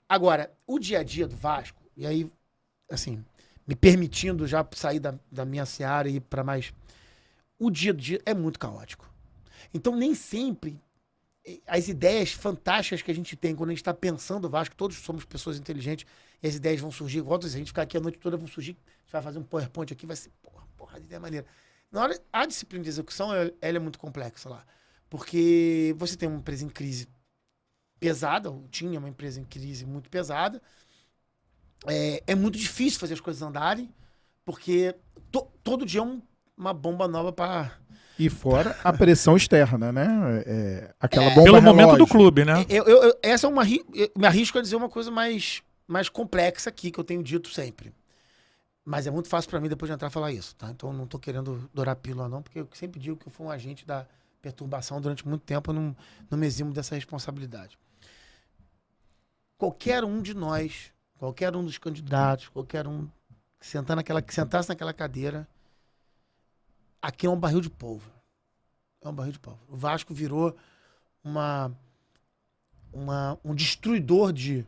Agora, o dia a dia do Vasco, e aí, assim, me permitindo já sair da minha seara e ir para mais... O dia a dia é muito caótico. Então, nem sempre as ideias fantásticas que a gente tem quando a gente está pensando o Vasco, todos somos pessoas inteligentes, e as ideias vão surgir, volta a dizer, a gente ficar aqui a noite toda, vão surgir, a gente vai fazer um PowerPoint aqui, vai ser, porra, de ideia maneira. Na hora, a disciplina de execução, ela é muito complexa lá. Porque você tem uma empresa em crise pesada, ou tinha uma empresa em crise muito pesada, é muito difícil fazer as coisas andarem, porque todo dia é uma bomba nova para... E fora a pressão externa, né? Aquela bomba Pelo momento relógio. do clube, né? Essa é uma... Eu me arrisco a dizer uma coisa mais complexa aqui, que eu tenho dito sempre. Mas é muito fácil pra mim depois de entrar falar isso, tá? Então eu não tô querendo dourar a pílula não, porque eu sempre digo que eu fui um agente da perturbação durante muito tempo, eu não me eximo dessa responsabilidade. Qualquer um de nós, qualquer um dos candidatos, qualquer um que sentasse naquela cadeira, aqui é um barril de pólvora. É um barril de pólvora. O Vasco virou um destruidor de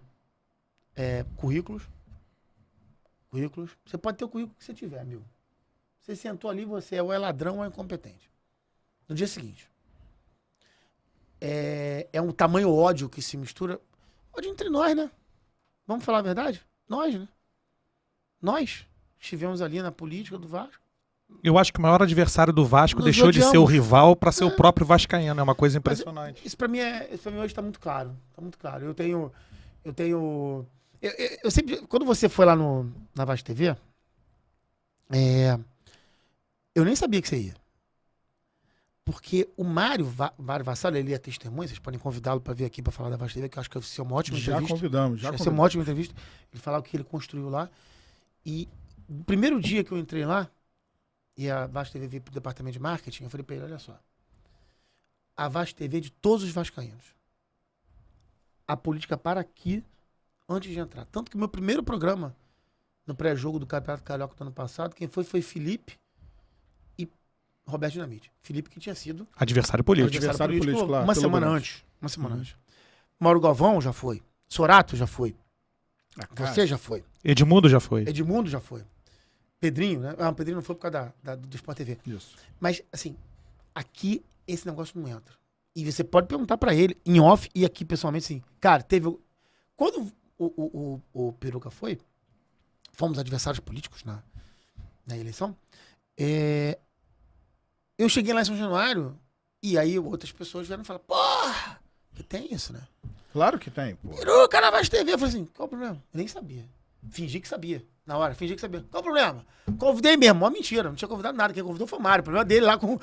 currículos. Você pode ter o currículo que você tiver, amigo. Você sentou ali, você ou é ladrão ou é incompetente. No dia seguinte. É um tamanho ódio que se mistura. Ódio entre nós, né? Vamos falar a verdade? Nós, né? Nós estivemos ali na política do Vasco. Eu acho que o maior adversário do Vasco Nos deixou de ser o odiamos. rival para ser o próprio vascaíno. É uma coisa impressionante. Isso pra mim hoje tá muito claro. Tá muito claro. Eu sempre. Quando você foi lá na Vasco TV, eu nem sabia que você ia. Porque o Mário Vassalo, ele é testemunha, vocês podem convidá-lo para vir aqui para falar da Vasco TV, que eu acho que vai ser uma ótima Já entrevista. convidamos, já Vai ser uma ótima entrevista. Ele falar o que ele construiu lá. E no primeiro dia que eu entrei lá, e a Vasco TV veio pro departamento de marketing, eu falei para ele, olha só. A Vasco TV é de todos os vascaínos. A política para aqui antes de entrar. Tanto que o meu primeiro programa no pré-jogo do Campeonato Carioca do ano passado, quem foi Felipe e Roberto Dinamite. Felipe que tinha sido Adversário político. Adversário político lá, uma pelo semana Branco. antes. Uma semana antes. Mauro Galvão já foi. Sorato já foi. Você já foi. Edmundo já foi. Edmundo já foi. Pedrinho, né? Ah, o Pedrinho não foi por causa do Sport TV. Isso. Mas, assim, aqui esse negócio não entra. E você pode perguntar pra ele, em off e aqui pessoalmente, assim, cara, teve... Quando o Peruca foi, fomos adversários políticos na eleição, eu cheguei lá em São Januário e aí outras pessoas vieram falar, porra, que tem isso, né? Claro que tem, pô. Peruca na Vasco TV. Eu falei assim, qual o problema? Eu nem sabia. Fingi que sabia. Na hora, fingi que sabia. Qual o problema? Convidei mesmo. Mó mentira. Não tinha convidado nada. Quem convidou foi o Mário. O problema dele lá com o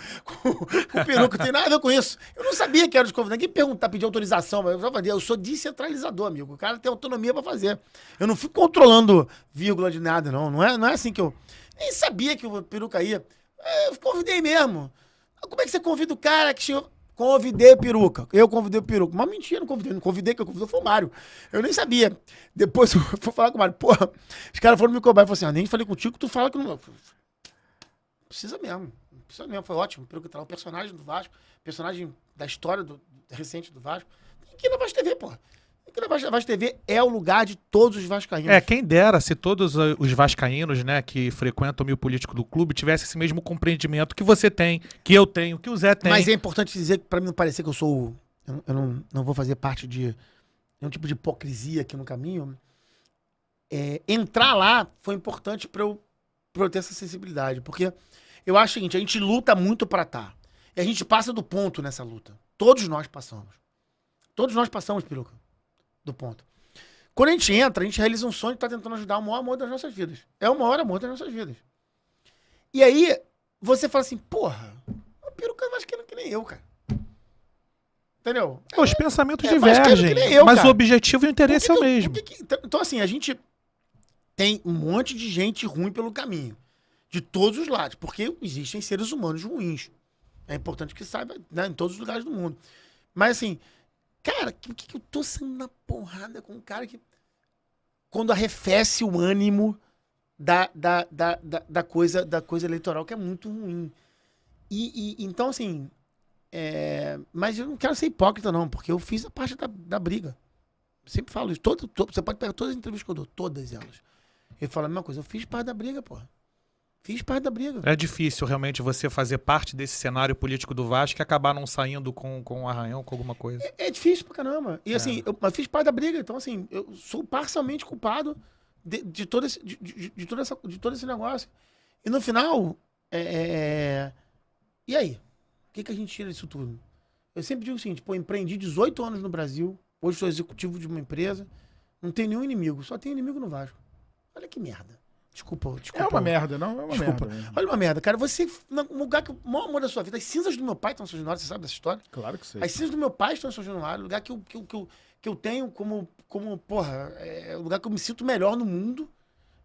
Peruca. Não tem nada a ver com isso. Eu não sabia que era os convidados. Ninguém perguntar, pedir autorização. Mas eu sou descentralizador, amigo. O cara tem autonomia pra fazer. Eu não fico controlando vírgula de nada, não. Não é assim que eu... Nem sabia que o Peruca ia. Eu convidei mesmo. Como é que você convida o cara que chegou... Convidei Peruca. Eu convidei o Peruca. Mas mentira, não convidei. Não convidei, que eu convidei foi o Mário. Eu nem sabia. Depois eu fui falar com o Mário. Porra, os caras foram me cobrar e falaram assim, nem falei contigo, tu fala que não... Precisa mesmo. Precisa mesmo. Foi ótimo. O Peruca tá lá, o personagem do Vasco, personagem da história recente do Vasco. Tem que ir na Vasco TV, porra. A Vasco TV é o lugar de todos os vascaínos. Quem dera se todos os vascaínos, né, que frequentam o meio político do clube tivessem esse mesmo compreendimento que você tem, que eu tenho, que o Zé tem. Mas é importante dizer que pra mim não parecer que eu sou... Eu não vou fazer parte um tipo de hipocrisia aqui no caminho. Entrar lá foi importante pra eu ter essa sensibilidade. Porque eu acho o seguinte, a gente luta muito pra estar. E a gente passa do ponto nessa luta. Todos nós passamos. Todos nós passamos, Peruca, do ponto. Quando a gente entra, a gente realiza um sonho que tá tentando ajudar o maior amor das nossas vidas. É o maior amor das nossas vidas. E aí, você fala assim, porra, o Peruca é vascaíno que nem eu, cara. Entendeu? Os pensamentos vascaíno divergem, que nem eu, mas cara. o objetivo e o interesse é o mesmo. Então, assim, a gente tem um monte de gente ruim pelo caminho. De todos os lados. Porque existem seres humanos ruins. É importante que saiba, né, em todos os lugares do mundo. Mas, assim, cara, por que eu tô saindo na porrada com um cara que... Quando arrefece o ânimo da coisa eleitoral, que é muito ruim. Então, assim... mas eu não quero ser hipócrita, não, porque eu fiz a parte da briga. Sempre falo isso. Você pode pegar todas as entrevistas que eu dou, todas elas. Eu falo a mesma coisa. Eu fiz parte da briga, porra. Fiz parte da briga. É difícil realmente você fazer parte desse cenário político do Vasco e acabar não saindo com um arranhão, com alguma coisa. É difícil pra caramba. E assim, eu fiz parte da briga. Então, assim, eu sou parcialmente culpado de todo esse negócio. E no final, e aí? O que a gente tira disso tudo? Eu sempre digo o seguinte, pô, empreendi 18 anos no Brasil, hoje sou executivo de uma empresa, não tenho nenhum inimigo, só tenho inimigo no Vasco. Olha que merda. Desculpa. É uma merda, não? É uma Desculpa. merda. Olha uma merda, cara. Você, no lugar que o maior amor da sua vida, as cinzas do meu pai estão em São Januário, você sabe dessa história? Claro que sei. As cinzas do meu pai estão em São Januário, o lugar que eu tenho como porra, é o lugar que eu me sinto melhor no mundo.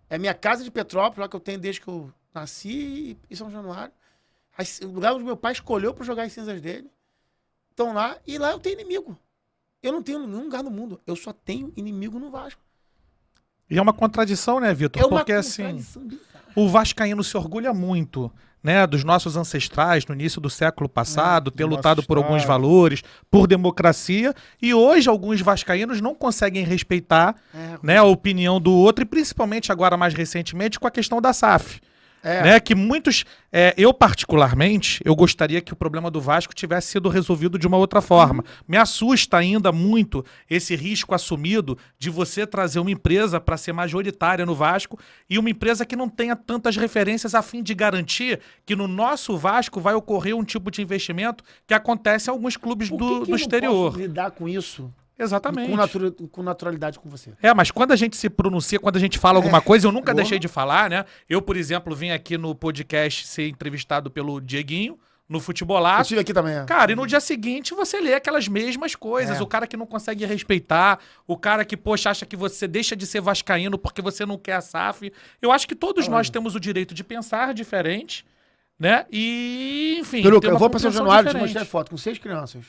É minha casa de Petrópolis, lá que eu tenho desde que eu nasci, em São Januário. O lugar onde meu pai escolheu pra jogar as cinzas dele. Estão lá, e lá eu tenho inimigo. Eu não tenho nenhum lugar no mundo. Eu só tenho inimigo no Vasco. E é uma contradição, né, Vitor? Porque assim, o vascaíno se orgulha muito, né, dos nossos ancestrais no início do século passado, ter lutado por alguns valores, por democracia, e hoje alguns vascaínos não conseguem respeitar, né, a opinião do outro, e principalmente agora mais recentemente com a questão da SAF. Né, que muitos, eu particularmente, eu gostaria que o problema do Vasco tivesse sido resolvido de uma outra forma. Me assusta ainda muito esse risco assumido de você trazer uma empresa para ser majoritária no Vasco e uma empresa que não tenha tantas referências a fim de garantir que no nosso Vasco vai ocorrer um tipo de investimento que acontece em alguns clubes do exterior. Eu não posso lidar com isso? Exatamente. Com naturalidade com você. Mas quando a gente se pronuncia, quando a gente fala alguma coisa, eu nunca deixei de falar, né? Eu, por exemplo, vim aqui no podcast ser entrevistado pelo Dieguinho, no Futebolaço. Eu estive aqui também. Cara, e no dia seguinte você lê aquelas mesmas coisas. O cara que não consegue respeitar, o cara que, poxa, acha que você deixa de ser vascaíno porque você não quer a SAF. Eu acho que todos nós temos o direito de pensar diferente, né? E, enfim... Peruca, eu vou pra São Januário te mostrar foto com 6 crianças.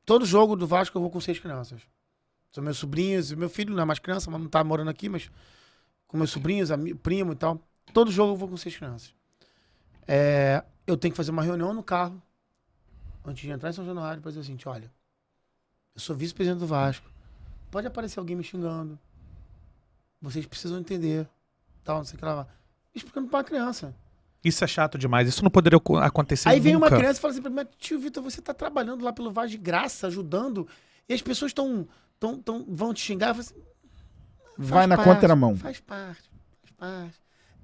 Todo jogo do Vasco eu vou com 6 crianças. São meus sobrinhos, meu filho não é mais criança, mas não tá morando aqui, mas com meus sobrinhos, primo e tal. Todo jogo eu vou com 6 crianças. Eu tenho que fazer uma reunião no carro, antes de entrar em São Januário, pra dizer assim, olha, eu sou vice-presidente do Vasco, pode aparecer alguém me xingando, vocês precisam entender, tal, não sei o que lá. Explicando pra uma criança. Isso é chato demais, isso não poderia acontecer Aí vem nunca. uma criança e fala assim pra mim, tio Vitor, você tá trabalhando lá pelo Vasco de graça, ajudando, e as pessoas vão te xingar. Eu falo assim, vai na contramão. Faz parte.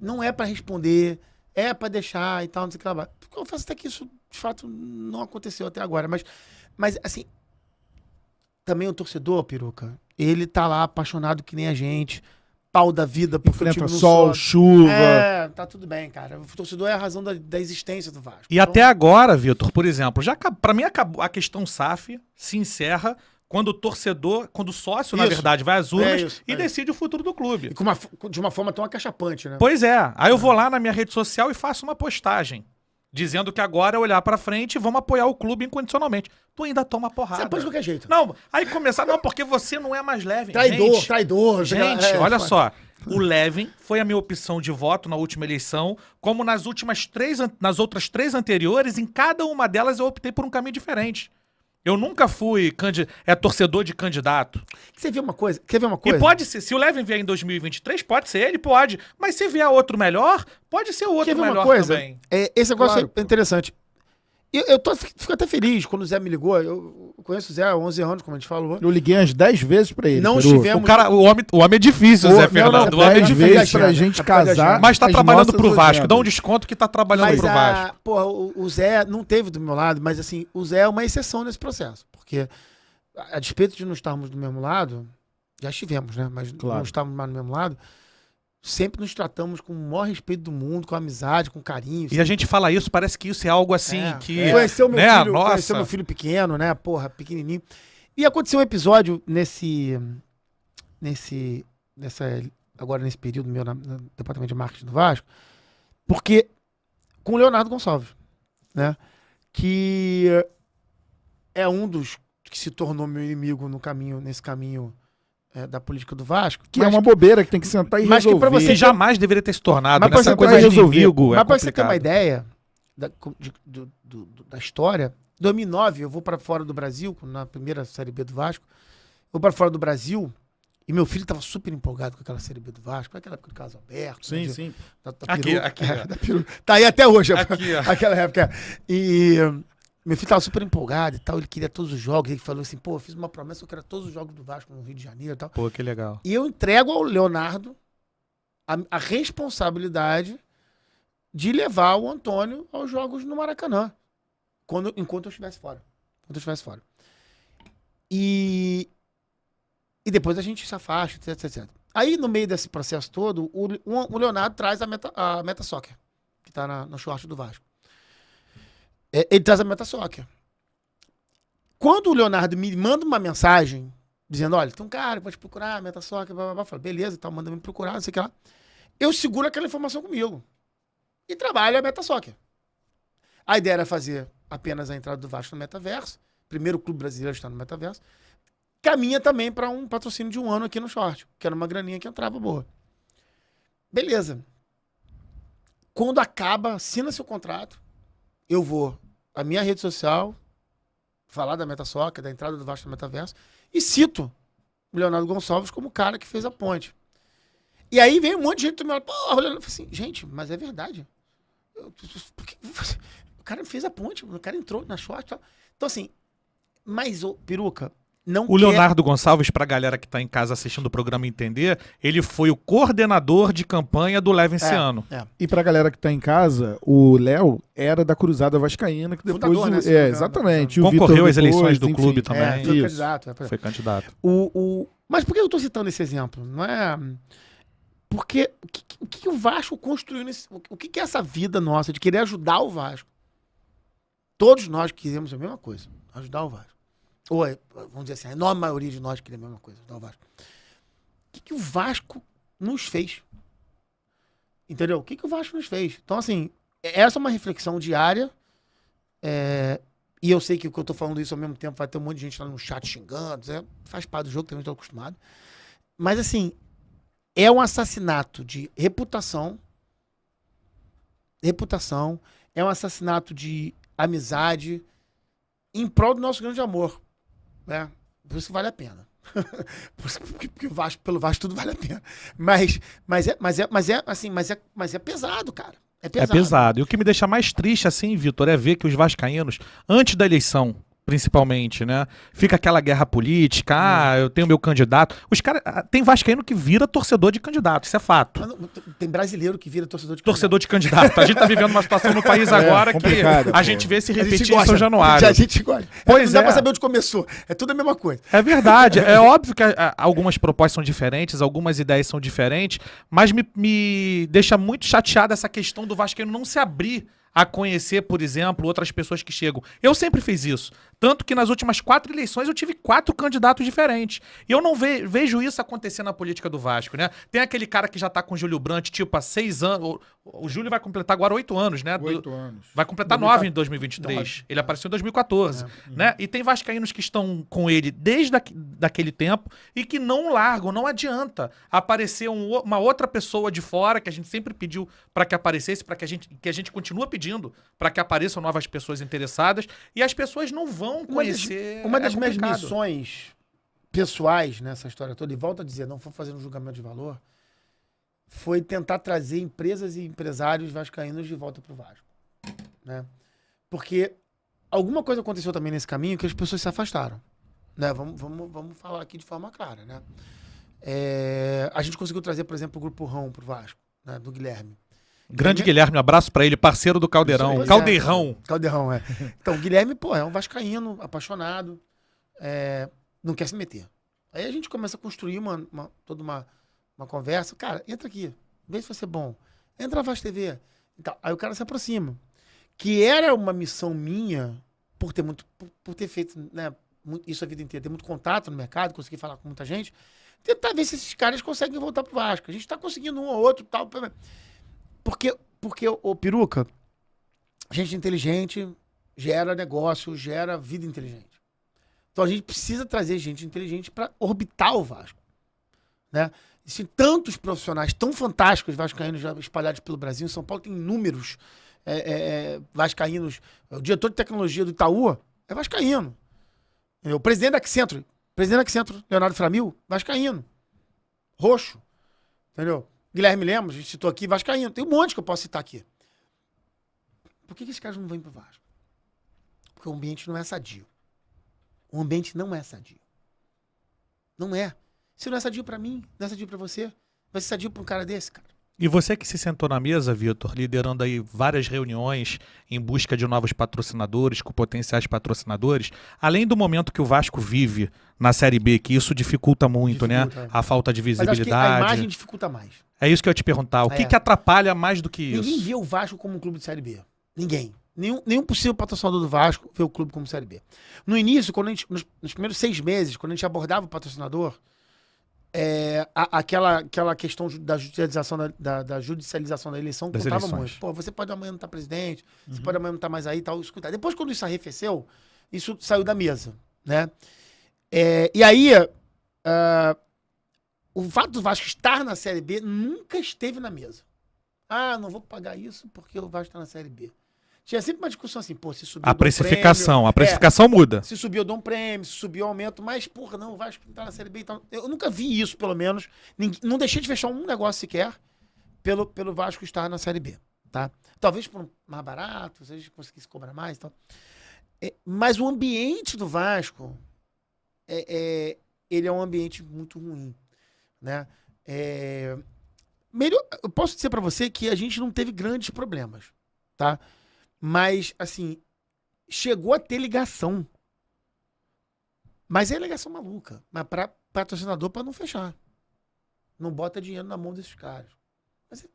Não é pra responder, é pra deixar e tal, não sei o que lá. Eu confesso até que isso, de fato, não aconteceu até agora, mas assim, também o torcedor, Peruca, ele tá lá apaixonado que nem a gente, pau da vida, porque enfrenta sol, chuva. Tá tudo bem, cara. O torcedor é a razão da existência do Vasco. E então... até agora, Vitor, por exemplo, pra mim acabou a questão SAF, se encerra quando o torcedor, quando o sócio, na verdade, vai às urnas e decide o futuro do clube. E de uma forma tão acachapante, né? Pois é. Aí eu vou lá na minha rede social e faço uma postagem dizendo que agora é olhar pra frente e vamos apoiar o clube incondicionalmente. Tu ainda toma porrada. Você apoia de qualquer jeito. Não, aí começar, não, porque você não é mais Levin. Traidor. Gente, olha só. O Levin foi a minha opção de voto na última eleição, como nas outras 3 anteriores, em cada uma delas eu optei por um caminho diferente. Eu nunca fui torcedor de candidato. Quer ver uma coisa? E pode ser, se o Levin vier em 2023, pode ser ele, pode. Mas se vier outro melhor, pode ser o outro melhor também. Esse negócio é interessante. Fico até feliz quando o Zé me ligou. Eu conheço o Zé há 11 anos, como a gente falou. Eu liguei umas 10 vezes pra ele. Não Peru. estivemos... O homem é difícil, Pô, Zé não, Fernando. não, O homem é 10 difícil. vezes pra gente Tá casar. gaguejando. Mas tá as trabalhando nossas pro Vasco. Dá um agendas. desconto que tá trabalhando pro Vasco. Porra, o Zé não teve do meu lado, mas assim, o Zé é uma exceção nesse processo. Porque, a despeito de não estarmos do mesmo lado, já estivemos, né? Mas Claro. não estávamos mais do mesmo lado, sempre nos tratamos com o maior respeito do mundo, com amizade, com carinho. E a gente fala isso, parece que isso é algo assim que... Conheceu meu né? filho, conheceu meu filho pequeno, né? Porra, pequenininho. E aconteceu um episódio agora nesse período meu no departamento de marketing do Vasco, porque com o Leonardo Gonçalves, né? Que é um dos que se tornou meu inimigo nesse caminho da política do Vasco. Que é uma bobeira que tem que sentar e mas que resolver. pra você Que jamais deveria ter se tornado. Mas pra Nessa você coisa de resolver. inimigo Mas é pra você ter uma complicado. ideia da história, em 2009 eu vou pra fora do Brasil, na primeira Série B do Vasco, vou pra fora do Brasil e meu filho tava super empolgado com aquela Série B do Vasco, aquela época do Caso Alberto. Sim, né, sim. Da Aqui, peruca, aqui, ó. da peruca. Tá aí até hoje, Aqui, ó. aquela época. E meu filho tava super empolgado e tal, ele queria todos os jogos, ele falou assim, pô, eu fiz uma promessa, eu quero todos os jogos do Vasco no Rio de Janeiro e tal. Pô, que legal. E eu entrego ao Leonardo a responsabilidade de levar o Antônio aos jogos no Maracanã. Enquanto eu estivesse fora. E depois a gente se afasta, etc. Aí, no meio desse processo todo, o Leonardo traz a Meta Soccer, que tá no short do Vasco. Ele traz a Meta Soccer. Quando o Leonardo me manda uma mensagem dizendo, olha, tem um cara que pode procurar a Meta Soccer, blá, blá, blá. Eu falo, beleza, então manda me procurar, não sei o que lá. Eu seguro aquela informação comigo. E trabalho a Meta Soccer. A ideia era fazer apenas a entrada do Vasco no Metaverso. Primeiro clube brasileiro a estar no Metaverso. Caminha também para um patrocínio de 1 ano aqui no short, que era uma graninha que entrava boa. Beleza. Quando acaba, assina seu contrato, eu vou à minha rede social, falar da Meta Soccer, da entrada do Vasco no Metaverso, e cito o Leonardo Gonçalves como o cara que fez a ponte. E aí vem um monte de gente do meu lado, porra, eu falei assim, gente, mas é verdade. O cara fez a ponte, o cara entrou na short e tal. Então assim, mas o Peruca não O Leonardo Gonçalves, pra galera que tá em casa assistindo o programa entender, ele foi o coordenador de campanha do Leva esse ano. E pra galera que tá em casa, o Léo era da Cruzada Vascaína, que depois... Fundador, né, exatamente. E o Concorreu Vitor às eleições do enfim. clube também. foi Isso. candidato. Foi candidato. Mas por que eu tô citando esse exemplo? Não é... Porque o que o Vasco construiu nesse... O que é essa vida nossa de querer ajudar o Vasco? Todos nós queremos a mesma coisa, ajudar o Vasco. Ou, vamos dizer assim, a enorme maioria de nós queria a mesma coisa, ajudar o Vasco. O que o Vasco nos fez? Entendeu? O que o Vasco nos fez? Então, assim, essa é uma reflexão diária. E eu sei que o que eu tô falando isso ao mesmo tempo vai ter um monte de gente lá no chat xingando. Faz parte do jogo, também estou acostumado. Mas, assim, é um assassinato de reputação. É um assassinato de amizade em prol do nosso grande amor. Né? Por isso que vale a pena. Porque pelo Vasco tudo vale a pena. Mas é pesado, cara. É pesado. É pesado. E o que me deixa mais triste, assim, Vitor, é ver que os vascaínos, antes da eleição, principalmente, né? Fica aquela guerra política, eu tenho meu candidato. Os caras, tem vascaíno que vira torcedor de candidato, isso é fato. Tem brasileiro que vira torcedor de Torcedor de candidato. A gente tá vivendo uma situação no país agora que complicado, a pô. gente vê se A gente repetir em gosta. São Januário. A gente gosta. Pois não dá é. pra saber onde começou. É tudo a mesma coisa. É verdade. É óbvio que algumas propostas são diferentes, algumas ideias são diferentes, mas me deixa muito chateado essa questão do vascaíno não se abrir a conhecer, por exemplo, outras pessoas que chegam. Eu sempre fiz isso. Tanto que nas últimas 4 eleições eu tive 4 candidatos diferentes. E eu não vejo isso acontecer na política do Vasco, né? Tem aquele cara que já tá com o Júlio Brandt, tipo, há 6 anos. O Júlio vai completar agora 8 anos, né? 8 anos. Vai completar 9 em 2023. Ele apareceu em 2014, né? E tem vascaínos que estão com ele desde daquele tempo e que não largam, não adianta aparecer uma outra pessoa de fora, que a gente sempre pediu para que aparecesse, para que a gente continua pedindo para que apareçam novas pessoas interessadas, e as pessoas não vão conhecer. Uma das minhas complicado. missões pessoais nessa história toda, e volto a dizer, não vou fazer um julgamento de valor, foi tentar trazer empresas e empresários vascaínos de volta pro Vasco. Né? Porque alguma coisa aconteceu também nesse caminho que as pessoas se afastaram. Né? Vamos falar aqui de forma clara, né? A gente conseguiu trazer, por exemplo, o Grupo Rão pro Vasco, né? Do Guilherme. Grande Guilherme, um abraço pra ele, parceiro do Caldeirão. Pois é. Caldeirão. Caldeirão, é. Então, o Guilherme, pô, é um vascaíno, apaixonado, não quer se meter. Aí a gente começa a construir toda uma conversa. Cara, entra aqui, vê se vai ser bom. Entra na Vasco TV. Então, aí o cara se aproxima. Que era uma missão minha, por ter feito, né, isso a vida inteira, ter muito contato no mercado, conseguir falar com muita gente, tentar ver se esses caras conseguem voltar pro Vasco. A gente tá conseguindo um ou outro, tal. Porque o Peruca, gente inteligente gera negócio, gera vida inteligente. Então a gente precisa trazer gente inteligente para orbitar o Vasco, né? Existem tantos profissionais tão fantásticos vascaínos já espalhados pelo Brasil. Em São Paulo tem inúmeros vascaínos. O diretor de tecnologia do Itaú é vascaíno. O presidente da Accenture, Leonardo Framil, vascaíno. Roxo. Entendeu? Guilherme Lemos, a gente citou aqui, vascaíno. Tem um monte que eu posso citar aqui. Por que esses caras não vêm pro Vasco? Porque o ambiente não é sadio. O ambiente não é sadio. Não é. Se não é sadio pra mim, não é sadio pra você, vai ser sadio pra um cara desse, cara. E você que se sentou na mesa, Vitor, liderando aí várias reuniões em busca de novos patrocinadores, com potenciais patrocinadores, além do momento que o Vasco vive na Série B, que isso dificulta muito, né? A falta de Mas acho que visibilidade. a imagem dificulta mais. É isso que eu ia te perguntar. O que atrapalha mais do que isso? Ninguém vê o Vasco como um clube de Série B. Ninguém. Nenhum possível patrocinador do Vasco vê o clube como Série B. No início, quando a gente, nos primeiros 6 meses, quando a gente abordava o patrocinador, aquela questão da judicialização da eleição Das contava eleições. muito. Pô, você pode amanhã não estar presidente, você pode amanhã não estar mais aí e tal. Escuta. Depois, quando isso arrefeceu, isso saiu da mesa, né? E aí, o fato do Vasco estar na Série B nunca esteve na mesa. Ah, não vou pagar isso porque o Vasco está na Série B. Tinha sempre uma discussão assim, pô, se subir A precificação muda. se subir eu dou um prêmio, se subir eu aumento, mas, porra, não, o Vasco tá na Série B e tal. Eu nunca vi isso, pelo menos. Não deixei de fechar um negócio sequer pelo Vasco estar na Série B, tá? Talvez por mais barato, se a gente conseguisse cobrar mais e tal. Mas o ambiente do Vasco, ele é um ambiente muito ruim, né? Eu posso dizer pra você que a gente não teve grandes problemas, tá? Mas, assim, chegou a ter ligação. Mas é ligação maluca. Mas para patrocinador, para não fechar. Não bota dinheiro na mão desses caras. Mas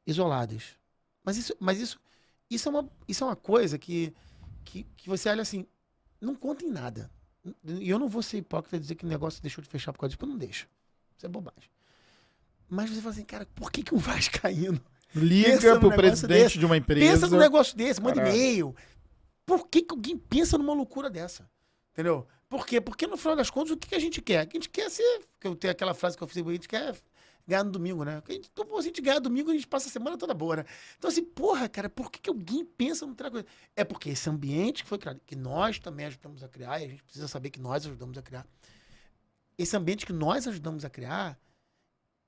isoladas. Mas isso é uma coisa que você olha assim, não conta em nada. E eu não vou ser hipócrita e dizer que o negócio deixou de fechar por causa disso, porque não deixa. Isso é bobagem. Mas você fala assim, cara, por que um vascaíno liga pro presidente de uma empresa? Pensa num negócio desse, manda e-mail. Por que alguém pensa numa loucura dessa? Entendeu? Por quê? Porque no final das contas, o que a gente quer? A gente quer ser... Eu tenho aquela frase que eu fiz, a gente quer ganhar no domingo, né? Então, se a gente ganhar domingo, a gente passa a semana toda boa, né? Então, assim, porra, cara, por que alguém pensa numa coisa? É porque esse ambiente que foi criado, que nós também ajudamos a criar, e a gente precisa saber que nós ajudamos a criar. Esse ambiente que nós ajudamos a criar,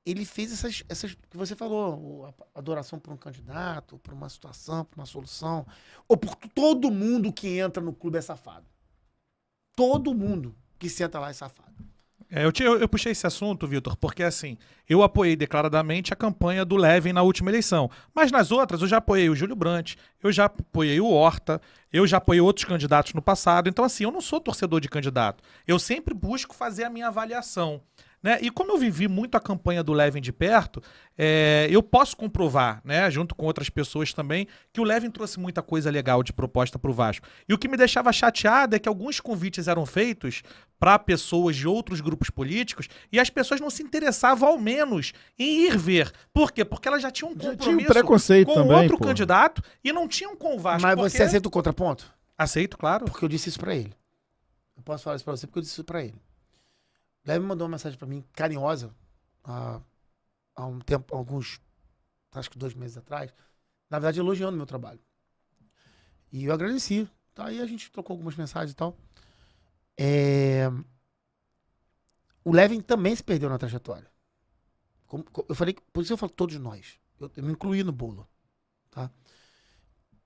ele fez essas que você falou, a adoração por um candidato, por uma situação, por uma solução, ou por todo mundo que entra no clube é safado. Todo mundo que senta lá é safado. Eu puxei esse assunto, Vitor, porque assim, eu apoiei declaradamente a campanha do Levin na última eleição, mas nas outras eu já apoiei o Júlio Brandt, eu já apoiei o Horta, eu já apoiei outros candidatos no passado, então assim, eu não sou torcedor de candidato, eu sempre busco fazer a minha avaliação. Né? E como eu vivi muito a campanha do Levin de perto, eu posso comprovar, né, junto com outras pessoas também, que o Levin trouxe muita coisa legal de proposta para o Vasco. E o que me deixava chateado é que alguns convites eram feitos para pessoas de outros grupos políticos e as pessoas não se interessavam ao menos em ir ver. Por quê? Porque elas já tinham um compromisso preconceito com também, outro candidato e não tinham com o Vasco. Mas você aceita o contraponto? Aceito, claro. Porque eu disse isso para ele. Eu posso falar isso para você porque eu disse isso para ele. Leve mandou uma mensagem pra mim, carinhosa, há um tempo, acho que 2 meses atrás, na verdade elogiando o meu trabalho. E eu agradeci. Tá? Aí a gente trocou algumas mensagens e tal. O Levin também se perdeu na trajetória. Eu falei, por isso eu falo todos nós. Eu me incluí no bolo. Tá?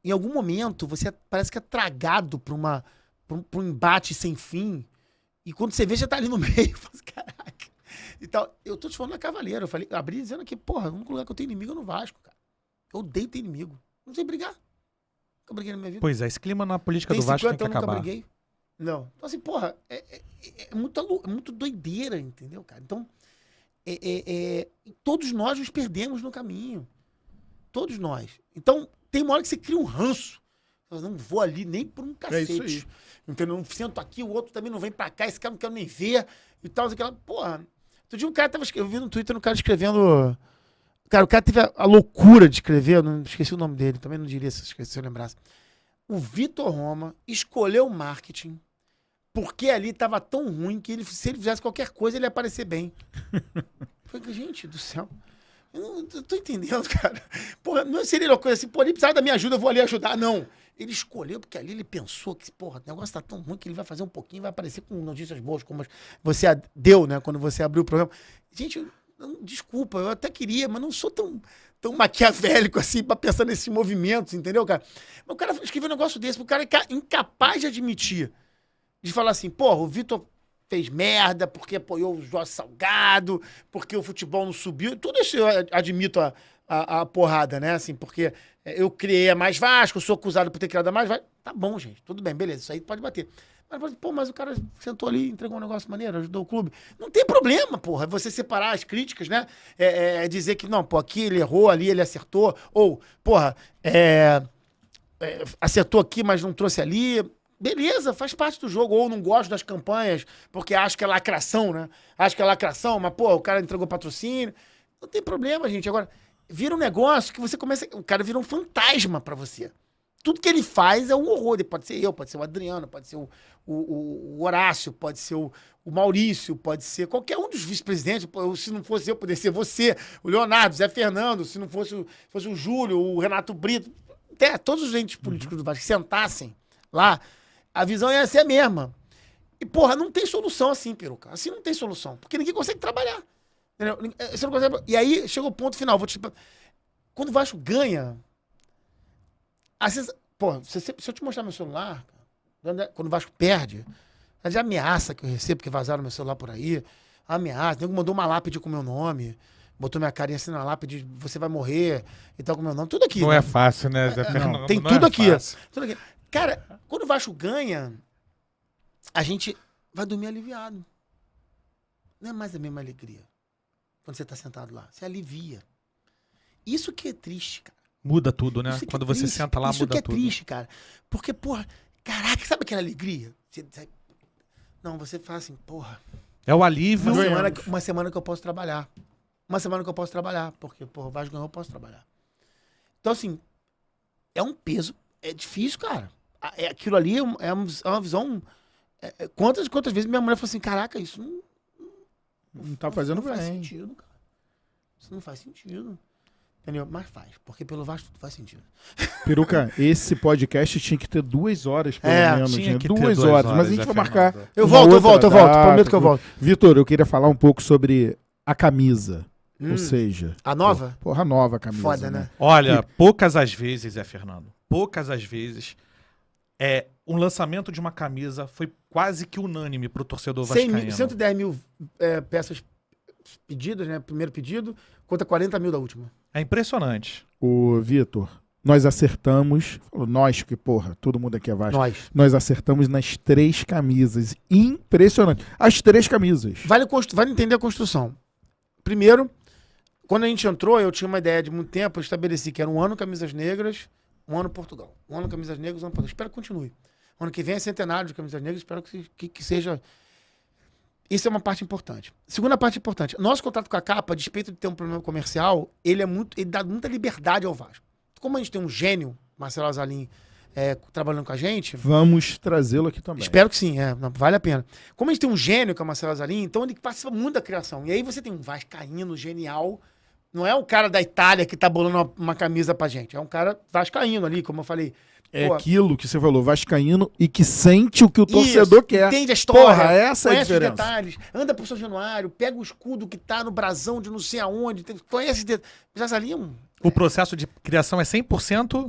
em algum momento, você parece que é tragado pra um embate sem fim. E quando você vê, já tá ali no meio. Fala assim, caraca. Então, eu tô te falando na Cavaleiro. Eu abri dizendo aqui, porra, o único lugar que eu tenho inimigo é no Vasco, cara. Eu odeio ter inimigo. Não sei brigar. Nunca briguei na minha vida. Pois é, esse clima na política Tem do Vasco tem 50 que anos, nunca acabar. briguei. Não. Então, assim, porra, é muito doideira, entendeu, cara? Então, todos nós nos perdemos no caminho. Todos nós. Então, tem uma hora que você cria um ranço. Eu não vou ali nem por um cacete. isso aí. Entendeu? Não sento aqui, o outro também não vem pra cá, esse cara não quero nem ver e tal. Aquela, porra. Outro dia um cara tava eu vi no Twitter um cara escrevendo. Cara, o cara teve a loucura de escrever, eu não esqueci o nome dele, também não diria se eu lembrasse. O Vitor Roma escolheu o marketing porque ali tava tão ruim que se ele fizesse qualquer coisa, ele ia aparecer bem. Falei, gente do céu. Eu não tô entendendo, cara. Porra, não seria uma coisa assim, pô, ele precisava da minha ajuda, eu vou ali ajudar. Não. Ele escolheu, porque ali ele pensou que, porra, o negócio tá tão ruim que ele vai fazer um pouquinho e vai aparecer com notícias boas, como você deu, né, quando você abriu o programa. Gente, desculpa, eu até queria, mas não sou tão maquiavélico assim pra pensar nesses movimentos, entendeu, cara? Mas o cara escreveu um negócio desse, o cara é incapaz de admitir, de falar assim, porra, o Vitor fez merda porque apoiou o Jorge Salgado, porque o futebol não subiu, tudo isso eu admito a porrada, né, assim, porque eu criei a Mais Vasco, eu sou acusado por ter criado a Mais Vasco, tá bom, gente, tudo bem, beleza, isso aí pode bater. Mas, pô, mas o cara sentou ali, entregou um negócio maneiro, ajudou o clube. Não tem problema, porra, você separar as críticas, né? Dizer que, não, pô, aqui ele errou, ali ele acertou. Ou, porra, acertou aqui, mas não trouxe ali. Beleza, faz parte do jogo. Ou não gosto das campanhas, porque acho que é lacração, né? Acho que é lacração, mas, pô, o cara entregou patrocínio. Não tem problema, gente. Agora, vira um negócio que você começa... O cara vira um fantasma pra você. Tudo que ele faz é um horror. Pode ser eu, pode ser o Adriano, pode ser o Horácio, pode ser o Maurício, pode ser qualquer um dos vice-presidentes. Se não fosse eu, poderia ser você, o Leonardo, o Zé Fernando, se não fosse o Júlio, o Renato Brito. Até todos os entes políticos do Vasco que sentassem lá, a visão ia ser a mesma. E, porra, não tem solução assim, Peruca. Assim não tem solução. Porque ninguém consegue trabalhar. Entendeu? Você não consegue... E aí chega o ponto final. Quando o Vasco ganha... Pô, se eu te mostrar meu celular, quando o Vasco perde, a de ameaça que eu recebo, porque vazaram meu celular por aí, ameaça, nego mandou uma lápide com meu nome, botou minha carinha assim na lápide, você vai morrer e tal com meu nome, tudo aqui. Não né? é fácil, né, Zé Fernando? Tem Não tudo é aqui. fácil. Tudo aqui. Cara, quando o Vasco ganha, a gente vai dormir aliviado. Não é mais a mesma alegria. Quando você tá sentado lá. Você alivia. Isso que é triste, cara. Muda tudo, né? Isso que Quando é você triste. senta lá, Isso muda que é tudo. triste, cara. Porque, porra, caraca, sabe aquela alegria? Não, você fala assim, porra. É o alívio. Uma semana que eu posso trabalhar. Uma semana que eu posso trabalhar. Porque, porra, o Vasco ganhou, eu posso trabalhar. Então, assim, é um peso. É difícil, cara. Aquilo ali é uma visão... Quantas vezes minha mulher falou assim, caraca, isso Não tá fazendo não faz bem. sentido, cara. Isso não faz sentido. Entendeu? Mas faz. Porque pelo Vasco tudo faz sentido. Peruca, esse podcast tinha que ter 2 horas, pelo menos. tinha Né? que ter 2 2 horas. Mas a gente Zé vai marcar. Fernando. Eu uma volto. outra data. Prometo que eu volto. Vitor, eu queria falar um pouco sobre a camisa. Ou seja... A nova? Porra, a nova camisa. Foda, né? Olha, poucas as vezes, Zé Fernando, poucas as vezes, um lançamento de uma camisa foi quase que unânime pro torcedor 100 vascaíno. mil, 110 mil peças pedidas, né? Primeiro pedido, contra 40 mil da última. É impressionante. Ô, Vitor, nós acertamos... Nós, que porra, todo mundo aqui é Vasco. Nós. Acertamos nas 3 camisas. Impressionante. As 3 camisas. Vale entender a construção. Primeiro, quando a gente entrou, eu tinha uma ideia de muito tempo, eu estabeleci que era um ano Camisas Negras, um ano Portugal. Um ano Camisas Negras, um ano Portugal. Espero que continue. Ano que vem é centenário de Camisas Negras, espero que seja... Isso é uma parte importante. Segunda parte importante. Nosso contrato com a capa, a despeito de ter um problema comercial, ele dá muita liberdade ao Vasco. Como a gente tem um gênio, Marcelo Azalim, trabalhando com a gente... Vamos trazê-lo aqui também. Espero que sim, vale a pena. Como a gente tem um gênio, que é o Marcelo Azalim, então ele participa muito da criação. E aí você tem um vascaíno genial Não é um cara da Itália que tá bolando uma camisa pra gente. É um cara vascaíno ali, como eu falei. É Pô, aquilo que você falou, vascaíno, e que sente o que o torcedor quer. Entende a história. Porra, essa é a conhece os diferença. detalhes. Anda pro São Januário, pega o escudo que tá no brasão de não sei aonde. Conhece... Mas ali é um... O processo de criação é 100%?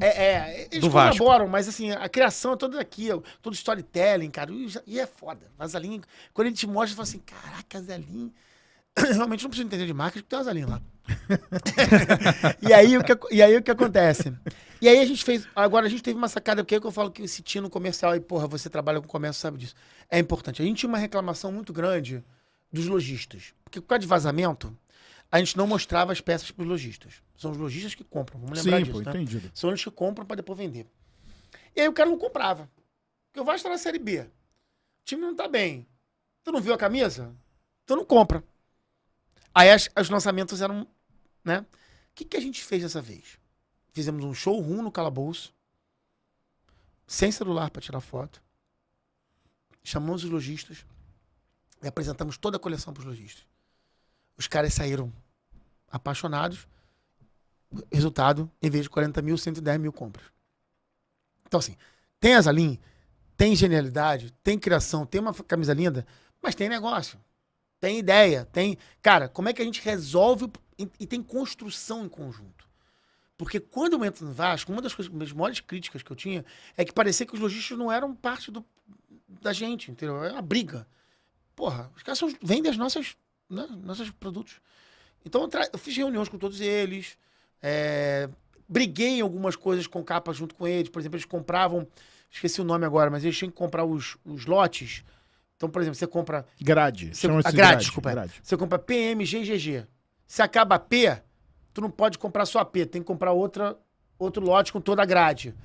Eles Do Vasco. colaboram, mas assim, a criação é toda aqui, todo storytelling, cara, e é foda. Vazalinho, quando ele te mostra, você fala assim, caraca, Zalinho, realmente não preciso entender de marketing, porque tem uma Zalinho lá. e aí o que acontece? E aí a gente fez, agora a gente teve uma sacada, porque é que eu falo que esse tino comercial, e porra, você trabalha com comércio, sabe disso, é importante. A gente tinha uma reclamação muito grande dos lojistas, porque por causa de vazamento, a gente não mostrava as peças para os lojistas. São os lojistas que compram, vamos lembrar disso, né? Entendido. São eles que compram para depois vender. E aí o cara não comprava. Porque o Vasco tá na Série B. O time não tá bem. Tu não viu a camisa? Tu não compra. Aí os lançamentos eram, né? O que a gente fez dessa vez? Fizemos um showroom no calabouço, sem celular para tirar foto. Chamamos os lojistas e apresentamos toda a coleção para os lojistas. Os caras saíram apaixonados. Resultado, em vez de 40 mil, 110 mil compras. Então, assim, tem Azalim, tem genialidade, tem criação, tem uma camisa linda, mas tem negócio, tem ideia, tem... Cara, como é que a gente resolve e tem construção em conjunto? Porque quando eu entro no Vasco, uma das maiores críticas que eu tinha é que parecia que os lojistas não eram parte da gente, entendeu? É uma briga. Porra, os caras vendem as nossos produtos. Então, eu fiz reuniões com todos eles... briguei em algumas coisas com capa junto com eles. Por exemplo, eles compravam, esqueci o nome agora, mas eles tinham que comprar os lotes. Então, por exemplo, você compra... Grade. A grade, desculpa. Grade. Você compra PM, G, GG. Se acaba P, tu não pode comprar só a P, tem que comprar outro lote com toda a grade.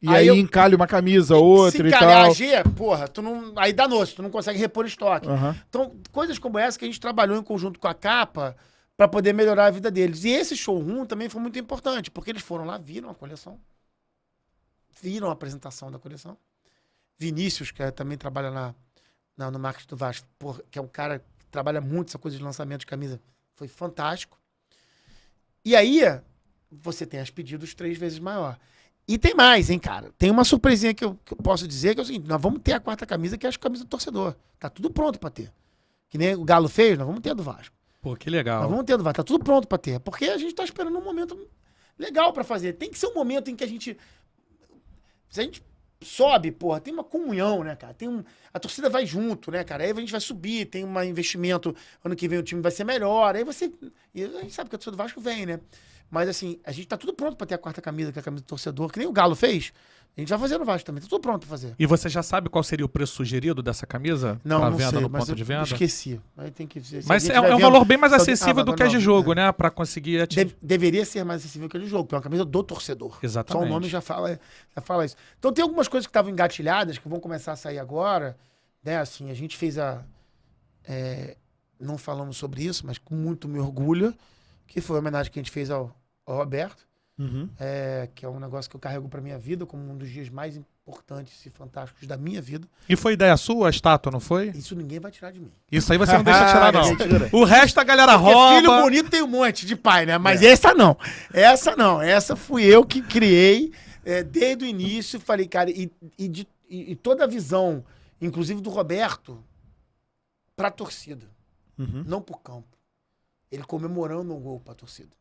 E aí encalha uma camisa, outra e tal. Se encalhar a G, porra, aí danou-se, tu não consegue repor estoque. Uhum. Então, coisas como essa que a gente trabalhou em conjunto com a capa para poder melhorar a vida deles. E esse showroom também foi muito importante, porque eles foram lá, viram a coleção, viram a apresentação da coleção. Vinícius, que também trabalha no marketing do Vasco, que é um cara que trabalha muito essa coisa de lançamento de camisa, foi fantástico. E aí, você tem as pedidos 3 vezes maior. E tem mais, hein, cara? Tem uma surpresinha que eu posso dizer, que é o seguinte, nós vamos ter a 4ª camisa, que é a camisa do torcedor. Tá tudo pronto para ter. Que nem o Galo fez, nós vamos ter a do Vasco. Pô, que legal. Nós vamos ter, tá tudo pronto pra ter. Porque a gente tá esperando um momento legal pra fazer. Tem que ser um momento em que a gente... Se a gente sobe, porra, tem uma comunhão, né, cara? A torcida vai junto, né, cara? Aí a gente vai subir, tem um investimento, ano que vem o time vai ser melhor. Aí você... E a gente sabe que a torcida do Vasco vem, né? Mas assim, a gente tá tudo pronto pra ter a 4ª camisa, que é a camisa do torcedor, que nem o Galo fez. A gente vai fazer no Vasco também, tá tudo pronto pra fazer. E você já sabe qual seria o preço sugerido dessa camisa? Não, pra não venda sei, no mas ponto de venda? esqueci. Aí tem que... Mas é um valor bem mais acessível do que a de jogo, né? Pra conseguir atingir. Deveria ser mais acessível que a de jogo, porque é uma camisa do torcedor. Exatamente. Só o nome já fala isso. Então tem algumas coisas que estavam engatilhadas, que vão começar a sair agora, né? Assim, a gente fez não falamos sobre isso, mas com muito me orgulho, que foi a homenagem que a gente fez ao Roberto. Uhum. Que é um negócio que eu carrego pra minha vida, como um dos dias mais importantes e fantásticos da minha vida. E foi ideia sua a estátua, não foi? Isso ninguém vai tirar de mim. Isso aí você não deixa tirar, não. Mentira. O resto a galera Porque rouba. filho bonito tem um monte de pai, né? Mas essa não. Essa não. Essa fui eu que criei desde o início. Falei, cara, e toda a visão, inclusive do Roberto, pra torcida. Uhum. Não pro campo. Ele comemorando um gol pra torcida.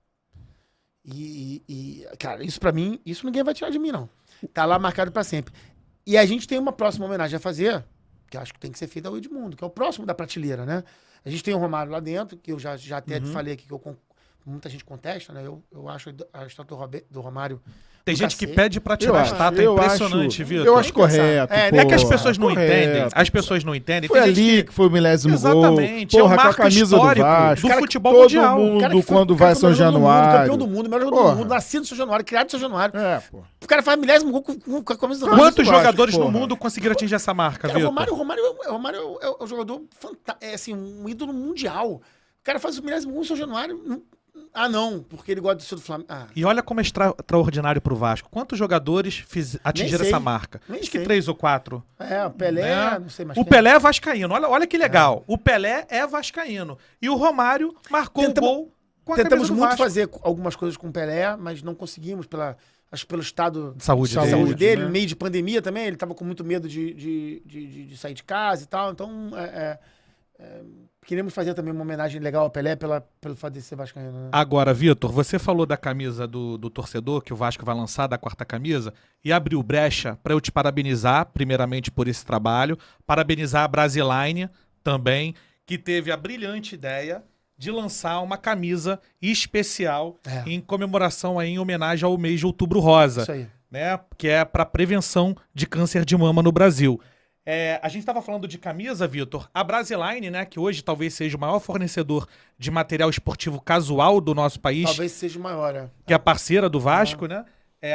Cara, isso pra mim, isso ninguém vai tirar de mim, não. Tá lá marcado pra sempre. E a gente tem uma próxima homenagem a fazer, que eu acho que tem que ser feita ao Edmundo, que é o próximo da prateleira, né? A gente tem o Romário lá dentro, que eu já até falei aqui, que muita gente contesta, né? Eu acho a estátua do Romário... Tem do gente que cacete. pede pra tirar a estátua, é impressionante, viu? Eu acho correto. É que as pô. pessoas não Correto. entendem. As pessoas não entendem. Foi Tem gente ali que foi o milésimo Exatamente. gol. Porra, É um com a marco camisa do histórico Vasco. do futebol todo mundial. mundo, O cara que foi- quando o cara vai foi São o melhor jogador do mundo, Januário. campeão do mundo, melhor jogador Porra. do mundo, nascido em São Januário, criado em São Januário. É, pô. O cara faz milésimo gol com a camisa do Vasco. Quantos Vasco, jogadores no porra. mundo conseguiram atingir essa marca, Cara, o Vitor? Romário é um jogador fantástico, assim, um ídolo mundial. O cara faz o milésimo gol em São Januário. Não, porque ele gosta do seu do Flamengo. E olha como é extraordinário pro Vasco. Quantos jogadores atingiram sei. essa marca? Nem Acho que sei. 3 ou 4. O Pelé, Né? não sei mais O quem. Pelé é vascaíno. Olha que legal. O Pelé é vascaíno. E o Romário marcou o gol com a Tentamos camisa do muito Vasco. fazer algumas coisas com o Pelé, mas não conseguimos, acho que pelo estado De saúde de saúde dele, né? no meio de pandemia também, ele tava com muito medo de sair de casa e tal, então queremos fazer também uma homenagem legal ao Pelé pelo fato de ser vascaíno, né? Agora, Vitor, você falou da camisa do torcedor, que o Vasco vai lançar, da quarta camisa, e abriu brecha para eu te parabenizar, primeiramente por esse trabalho, parabenizar a Brasiline também, que teve a brilhante ideia de lançar uma camisa especial em comemoração aí, em homenagem ao mês de Outubro Rosa, Isso aí. né, que é para prevenção de câncer de mama no Brasil. A gente estava falando de camisa, Vitor. A Brasiline, né, que hoje talvez seja o maior fornecedor de material esportivo casual do nosso país, Talvez seja o maior, que é parceira do Vasco, né?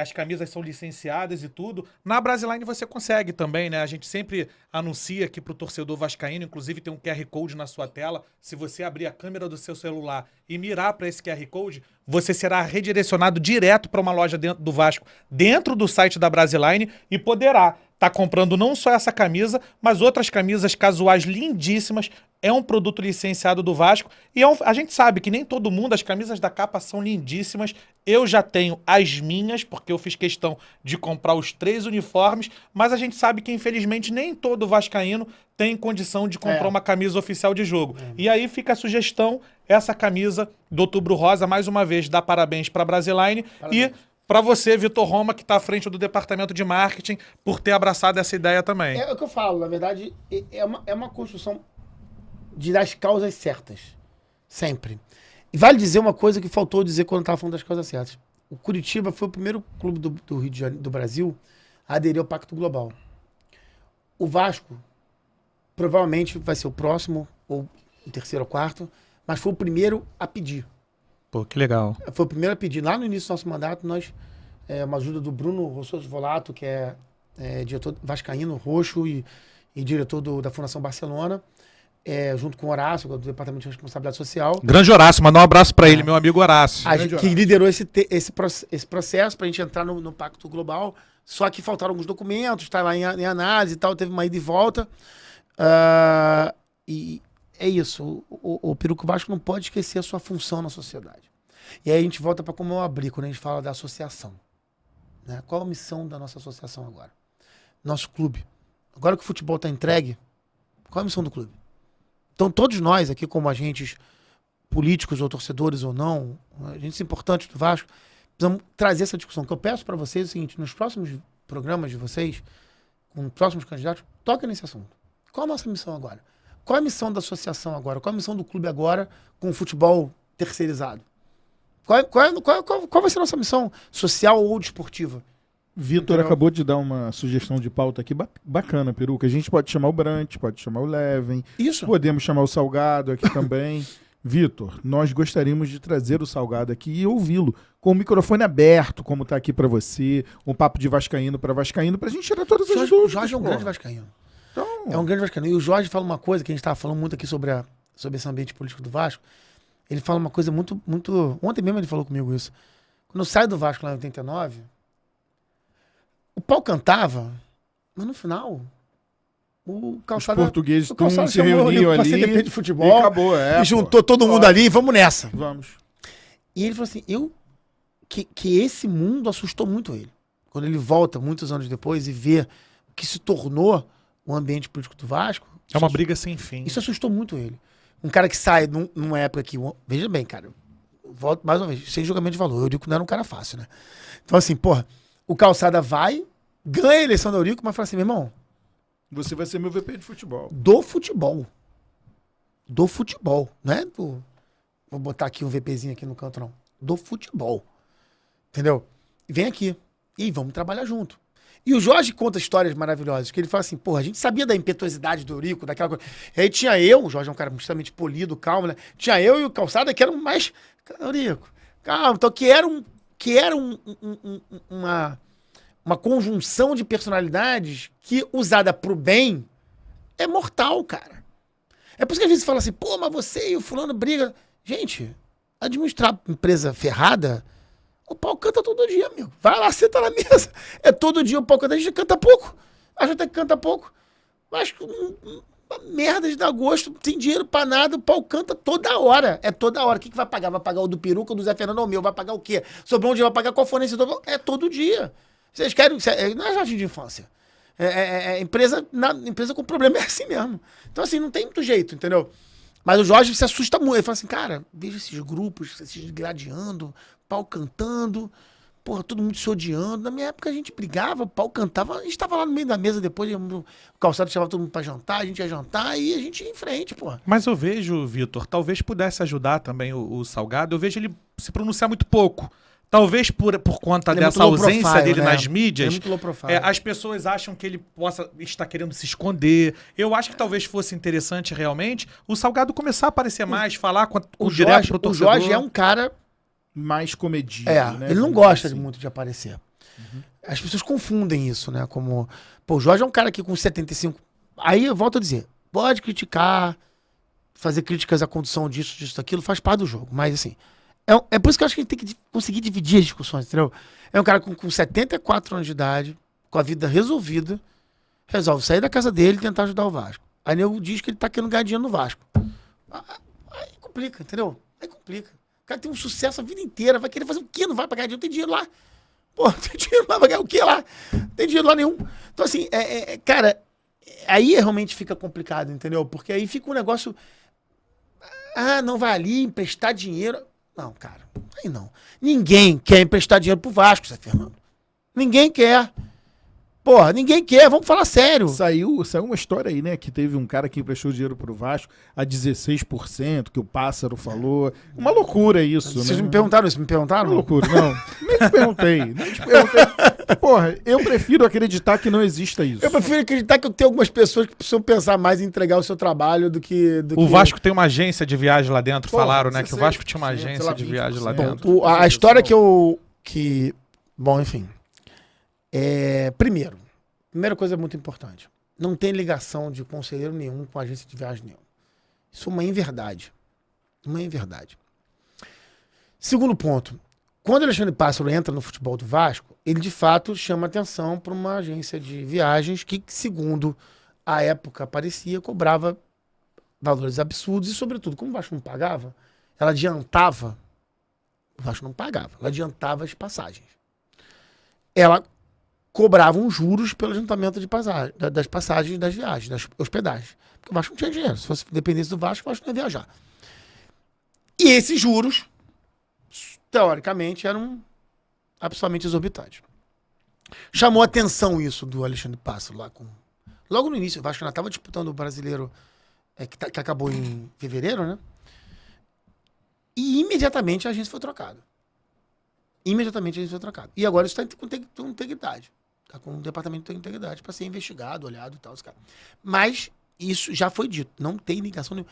As camisas são licenciadas e tudo. Na Brasiline você consegue também, né? A gente sempre anuncia aqui pro torcedor vascaíno, inclusive tem um QR Code na sua tela. Se você abrir a câmera do seu celular e mirar para esse QR Code, você será redirecionado direto para uma loja dentro do Vasco, dentro do site da Brasiline, e poderá estar comprando não só essa camisa, mas outras camisas casuais lindíssimas. É um produto licenciado do Vasco e a gente sabe que nem todo mundo, as camisas da capa são lindíssimas. Eu já tenho as minhas, porque eu fiz questão de comprar os 3 uniformes, mas a gente sabe que infelizmente nem todo vascaíno tem condição de comprar uma camisa oficial de jogo. E aí fica a sugestão, essa camisa do Outubro Rosa, mais uma vez, dá parabéns para a Brasiline e para você, Vitor Roma, que está à frente do departamento de marketing, por ter abraçado essa ideia também. É o que eu falo, na verdade, é uma construção das causas certas. Sempre. E vale dizer uma coisa que faltou dizer quando eu estava falando das causas certas. O Curitiba foi o primeiro clube do Rio de Janeiro, do Brasil, a aderir ao Pacto Global. O Vasco provavelmente vai ser o próximo, ou o terceiro ou quarto, mas foi o primeiro a pedir. Pô, que legal. Foi o primeiro a pedir. Lá no início do nosso mandato, nós, uma ajuda do Bruno Rossoso Volato, que é diretor vascaíno, roxo e diretor da Fundação Barcelona, junto com o Horácio, do Departamento de Responsabilidade Social. Grande Horácio, mandar um abraço para ele, meu amigo Horácio. Que liderou esse processo para a gente entrar no Pacto Global. Só que faltaram alguns documentos, está lá em análise e tal, teve uma ida e volta. E é isso. O Peruco Vasco não pode esquecer a sua função na sociedade. E aí a gente volta para como eu abri, quando a gente fala da associação. Né? Qual a missão da nossa associação agora? Nosso clube. Agora que o futebol está entregue, qual a missão do clube? Então todos nós aqui, como agentes políticos ou torcedores ou não, agentes importantes do Vasco, precisamos trazer essa discussão. O que eu peço para vocês é o seguinte: nos próximos programas de vocês, com os próximos candidatos, toquem nesse assunto. Qual a nossa missão agora? Qual a missão da associação agora? Qual a missão do clube agora com o futebol terceirizado? Qual vai ser a nossa missão social ou desportiva? Vitor acabou de dar uma sugestão de pauta aqui bacana, Peruca. A gente pode chamar o Brant, pode chamar o Leven. Isso. Podemos chamar o Salgado aqui também. Vitor, nós gostaríamos de trazer o Salgado aqui e ouvi-lo com o microfone aberto, como está aqui para você, um papo de vascaíno, para a gente tirar todas as dúvidas. O Jorge é um grande vascaíno. Então, É um grande vascaíno. E o Jorge fala uma coisa que a gente estava falando muito aqui sobre esse ambiente político do Vasco. Ele fala uma coisa muito... Ontem mesmo ele falou comigo isso. Quando eu saio do Vasco lá em 89, o pau cantava, mas no final o Calçada... Os portugueses o Calçada se chamou reuniam pra ali CDP de futebol, e acabou, e juntou todo mundo ali, vamos nessa. Vamos. E ele falou assim, que esse mundo assustou muito ele. Quando ele volta, muitos anos depois, e vê o que se tornou o ambiente político do Vasco... É uma briga sem fim. Isso assustou muito ele. Um cara que sai numa época que... Veja bem, cara. Volto mais uma vez, sem julgamento de valor. O Eurico não era um cara fácil, né? Então, assim, porra, o Calçada vai, ganha a eleição do Eurico, mas fala assim, meu irmão... Você vai ser meu VP de futebol. Do futebol. Do futebol. Não é do... Vou botar aqui um VPzinho aqui no canto, não. Do futebol. Entendeu? E vem aqui. E vamos trabalhar junto. E o Jorge conta histórias maravilhosas, que ele fala assim, porra, a gente sabia da impetuosidade do Eurico, daquela coisa. E aí tinha eu, o Jorge é um cara extremamente polido, calmo, né? Tinha eu e o Calçada que eram mais... Eurico, calma. Então, que era uma conjunção de personalidades que, usada pro bem, é mortal, cara. É por isso que às vezes fala assim, pô, mas você e o fulano briga. Gente, administrar empresa ferrada... O pau canta todo dia, amigo. Vai lá, senta na mesa. É todo dia o pau canta. A gente canta pouco. A gente canta pouco. Mas Uma merda de dar gosto, tem dinheiro pra nada, o pau canta toda hora. É toda hora. O que vai pagar? Vai pagar o do Peruca, o do Zé Fernando ou o meu? Vai pagar o quê? Sobrou um dia, vai pagar qual fornecedor? É todo dia. Vocês querem... Não é jardim de infância. Empresa com problema é assim mesmo. Então, assim, não tem muito jeito, entendeu? Mas o Jorge se assusta muito. Ele fala assim, cara, veja esses grupos, esses gladiando, pau cantando, porra, todo mundo se odiando. Na minha época a gente brigava, o pau cantava, a gente tava lá no meio da mesa depois, o calçado chamava todo mundo pra jantar, a gente ia jantar e a gente ia em frente, porra. Mas eu vejo, Vitor, talvez pudesse ajudar também o Salgado, eu vejo ele se pronunciar muito pouco. Talvez por conta Ele é dessa muito low ausência profile, dele né? nas Ele é mídias, muito low profile. as pessoas acham que ele possa estar querendo se esconder. Eu acho que talvez fosse interessante realmente o Salgado começar a aparecer mais, falar com o direto pro O torcedor. Jorge é um cara... Mais comedido, né? ele não Vamos gosta dizer assim. muito de aparecer. As pessoas confundem isso, né? Como... Pô, o Jorge é um cara que com 75... Aí eu volto a dizer, pode criticar, fazer críticas à condução disso, daquilo, faz parte do jogo. Mas assim... É por isso que eu acho que a gente tem que conseguir dividir as discussões, entendeu? É um cara com 74 anos de idade, com a vida resolvida, resolve sair da casa dele e tentar ajudar o Vasco. Aí nego diz que ele tá querendo ganhar dinheiro no Vasco. Aí complica, entendeu? Aí complica. O cara tem um sucesso a vida inteira, vai querer fazer o quê? Não vai pagar dinheiro? Tem dinheiro lá. Pô, tem dinheiro lá, vai ganhar o quê lá? Não tem dinheiro lá nenhum. Então assim, cara, aí realmente fica complicado, entendeu? Porque aí fica um negócio... Ah, não vai ali emprestar dinheiro... Não, cara, aí não. Ninguém quer emprestar dinheiro pro Vasco, Zé Fernando. Ninguém quer. Porra, ninguém quer, vamos falar sério. Saiu uma história aí, né? Que teve um cara que emprestou dinheiro pro Vasco a 16%, que o Pássaro falou. Uma loucura isso, Vocês né? me perguntaram isso? Me perguntaram? Uma loucura, não. Nem te perguntei, nem te perguntei. Porra, eu prefiro acreditar que não exista isso. Eu prefiro acreditar que eu tenho algumas pessoas que precisam pensar mais em entregar o seu trabalho do que... O Vasco tem uma agência de viagem lá dentro, Porra, falaram, né? Que o 16%, Vasco tinha uma sei agência lá, de viagem lá 20%. dentro. A história que bom, enfim. Primeira coisa muito importante. Não tem ligação de conselheiro nenhum com agência de viagem nenhum. Isso é uma inverdade. Uma inverdade. Segundo ponto. Quando o Alexandre Pássaro entra no futebol do Vasco, ele de fato chama atenção para uma agência de viagens que, segundo a época parecia, cobrava valores absurdos e, sobretudo, como o Vasco não pagava, ela adiantava. O Vasco não pagava, ela adiantava as passagens. Ela cobrava uns juros pelo adiantamento de das passagens das viagens, das hospedagens. Porque o Vasco não tinha dinheiro. Se fosse dependesse do Vasco, o Vasco não ia viajar. E esses juros, teoricamente, eram absolutamente exorbitantes. Chamou atenção isso do Alexandre Pássaro lá com... Logo no início, o Vasco ainda estava disputando o brasileiro que acabou em fevereiro, né? E imediatamente a agência foi trocada. E agora isso está com integridade. Está com um departamento de integridade para ser investigado, olhado e tal. Mas isso já foi dito. Não tem ligação nenhuma.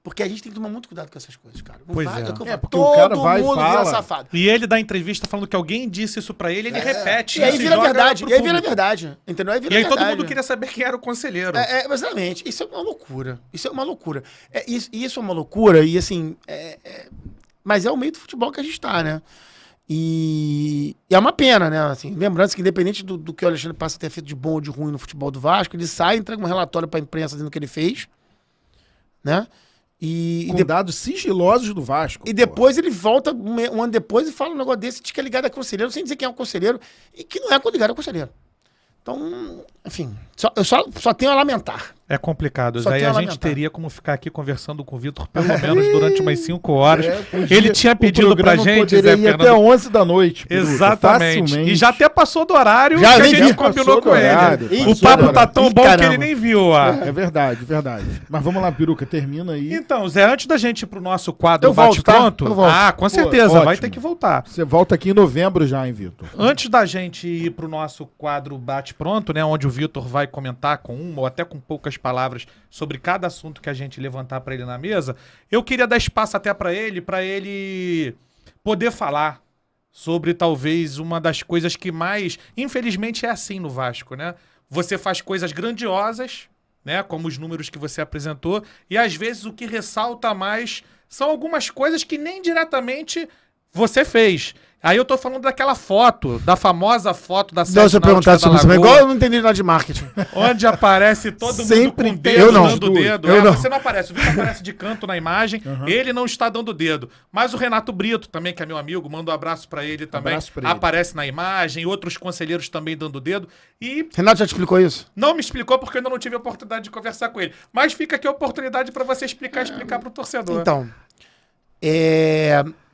Porque a gente tem que tomar muito cuidado com essas coisas, cara. Não Pois vai, é. que eu falo, Porque o cara todo vai e mundo fala. vira safado. E ele dá entrevista falando que alguém disse isso pra ele, ele repete. E aí isso vira joga verdade. pro E aí vira público. verdade. Entendeu? Aí vira E aí todo verdade. mundo queria saber quem era o conselheiro. Exatamente. Isso é uma loucura. Isso é uma loucura. Isso é uma loucura e assim... Mas é o meio do futebol que a gente tá, né? E é uma pena, né? Assim, lembrando que independente do que o Alexandre Pássaro ter feito de bom ou de ruim no futebol do Vasco, ele sai e entrega um relatório pra imprensa dizendo o que ele fez, né? Com dados sigilosos do Vasco. E depois ele volta um ano depois e fala um negócio desse de que é ligado a conselheiro, sem dizer quem é o conselheiro, e que não é ligado a conselheiro. Então, enfim, eu só tenho a lamentar. É complicado. Só Aí tenho a a gente lamentar. teria como ficar aqui conversando com o Vitor pelo menos durante umas 5 horas. Podia- Ele tinha pedido o pra programa gente, poderia Zé ir até Fernando. 11 da noite. Biruta, Exatamente. facilmente. E já até passou do horário Já que a nem gente vi. combinou Passou com do horário, ele. passou O do papo tá horário. tão Ih, bom que caramba. ele nem viu. É verdade, verdade. Mas vamos lá, Biruca, termina aí. Então, Zé, antes da gente ir pro nosso quadro Eu volto, tá? Bate-Pronto... Eu volto. Ah, com Pô, certeza, vai ótimo. ter que voltar. Você volta aqui em novembro já, hein, Vitor? Antes da gente ir pro nosso quadro Bate-Pronto, né, onde o Vitor vai comentar com uma ou até com poucas palavras sobre cada assunto que a gente levantar pra ele na mesa, eu queria dar espaço até pra ele poder falar sobre talvez uma das coisas que mais, infelizmente é assim no Vasco, né? Você faz coisas grandiosas, né, como os números que você apresentou, e às vezes o que ressalta mais são algumas coisas que nem diretamente você fez. Aí eu tô falando daquela foto, da famosa foto da Não, se eu Náutica perguntar da sobre isso, mas Lagoa, igual eu não entendi nada de marketing. onde aparece todo Sempre mundo com o tem dedo, eu não. dando o dedo. Eu não. Você não aparece, o Vitor aparece de canto na imagem, ele não está dando o dedo. Mas o Renato Brito também, que é meu amigo, manda um abraço pra ele também, Abraço pra ele. aparece na imagem, outros conselheiros também dando o dedo. E Renato já te explicou isso? não me explicou porque eu ainda não tive a oportunidade de conversar com ele. Mas fica aqui a oportunidade pra você explicar pro torcedor. Então,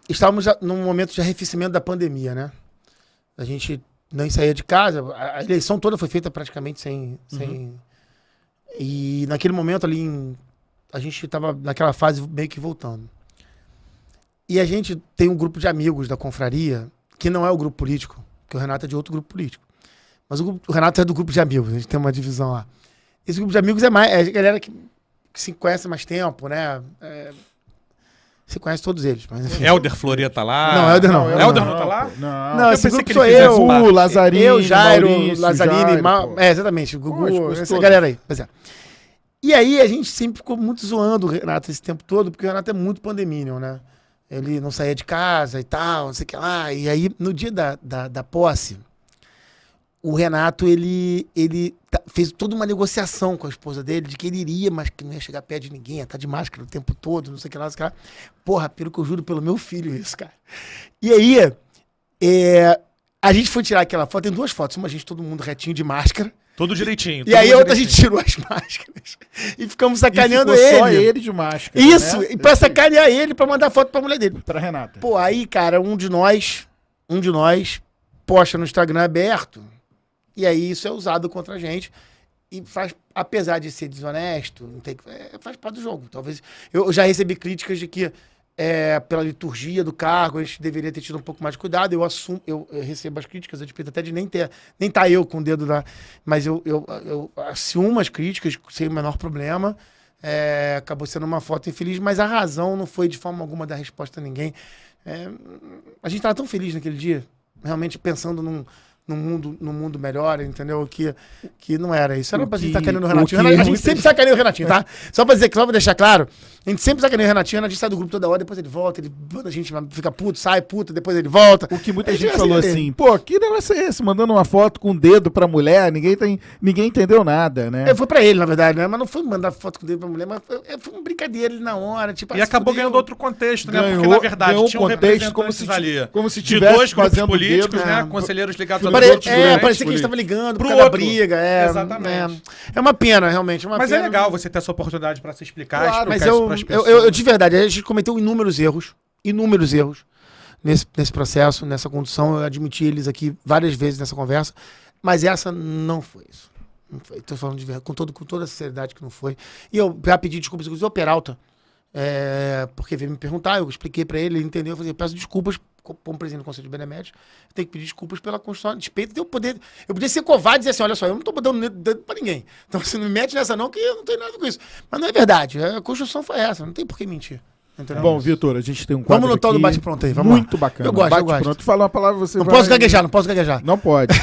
estávamos num momento de arrefecimento da pandemia, né? A gente não saía de casa, a eleição toda foi feita praticamente sem... E naquele momento ali, a gente estava naquela fase meio que voltando. E a gente tem um grupo de amigos da confraria, que não é o grupo político, porque o Renato é de outro grupo político. Mas o Renato é do grupo de amigos, a gente tem uma divisão lá. Esse grupo de amigos é a galera que se conhece há mais tempo, né? Você conhece todos eles, mas enfim. Helder Floria tá lá. Não, Helder não. Helder não tá lá? Não. Não, Eu esse pensei grupo que sou ele fizesse eu, parte. Lazarini, eu, Jairo, Maurício, Lazarini, Jairo, pô. exatamente, o Gugu, Lógico, essa todos. galera aí. Pois é. E aí a gente sempre ficou muito zoando o Renato esse tempo todo, porque o Renato é muito pandeminion, né? Ele não saía de casa e tal, não sei o que lá. E aí, no dia da posse, o Renato, ele fez toda uma negociação com a esposa dele, de que ele iria, mas que não ia chegar perto de ninguém, ia estar de máscara o tempo todo, não sei o que lá, não sei o que lá. Porra, pelo que eu juro pelo meu filho isso, cara. E aí, a gente foi tirar aquela foto, tem duas fotos, uma gente todo mundo retinho de máscara, Tudo direitinho. e aí a outra a gente tirou as máscaras e ficamos sacaneando E ficou ele. só ele de máscara. Isso, né? e pra sacanear ele, pra mandar foto pra mulher dele. Pra Renata. Pô, aí, cara, um de nós posta no Instagram aberto, e aí isso é usado contra a gente, e faz, apesar de ser desonesto, não tem, faz parte do jogo. Talvez, eu já recebi críticas de que pela liturgia do cargo, a gente deveria ter tido um pouco mais de cuidado. Eu recebo as críticas, a despeito até de nem tá eu com o dedo lá, mas eu assumo as críticas sem o menor problema. Acabou sendo uma foto infeliz, mas a razão não foi de forma alguma dar resposta a ninguém. A gente estava tão feliz naquele dia, realmente pensando num mundo melhor, entendeu? Que não era isso. Era pra gente sacaneando o Renatinho. A gente sempre sacaneia o Renatinho, tá? Só pra deixar claro, a gente sempre sacaneia o Renatinho, a gente sai do grupo toda hora, depois ele volta, a gente fica puto, sai puto, depois ele volta. O que muita A gente vai falou assim, assim, pô, que negócio é esse? Mandando uma foto com o dedo pra mulher, ninguém entendeu nada, né? Foi pra ele, na verdade, né? Mas não foi mandar foto com o dedo pra mulher, mas foi uma brincadeira ali na hora. Tipo, E acabou ganhando outro contexto, né? Porque, Ganhou- na verdade, ganhou um tinham contexto representantes ali como se de tivesse dois grupos fazendo políticos, dedo, né? né? Conselheiros ligados a Pare- dois outros grupos. parecia que a gente tava ligando Pro por causa da outro. briga. Exatamente. É uma pena, realmente. Mas é legal você ter essa oportunidade pra se explicar, Claro, Mas explicar isso pras pessoas. eu, de verdade, a gente cometeu inúmeros erros nesse processo, nessa condução. Eu admiti eles aqui várias vezes nessa conversa, mas essa não foi isso. Não foi. Tô falando de verdade, com toda a sinceridade que não foi. E eu já pedi desculpas, inclusive ao Peralta, porque veio me perguntar, eu expliquei pra ele entendeu, eu falei, eu peço desculpas como presidente do Conselho de Beneméritos, eu tenho que pedir desculpas pela Constituição a despeito de eu podia ser covarde e dizer assim, olha só, eu não tô dando dedo pra ninguém, então você não me mete nessa não, que eu não tenho nada com isso. Mas não é verdade, a Constituição foi essa, não tem por que mentir. Entendeu? Bom, Vitor, a gente tem um quadro Vamos no tal do aqui bate-pronto aí, vamos lá. muito bacana. Eu gosto. Bate-pronto. Fala uma palavra, você Não vai... posso gaguejar. Não pode.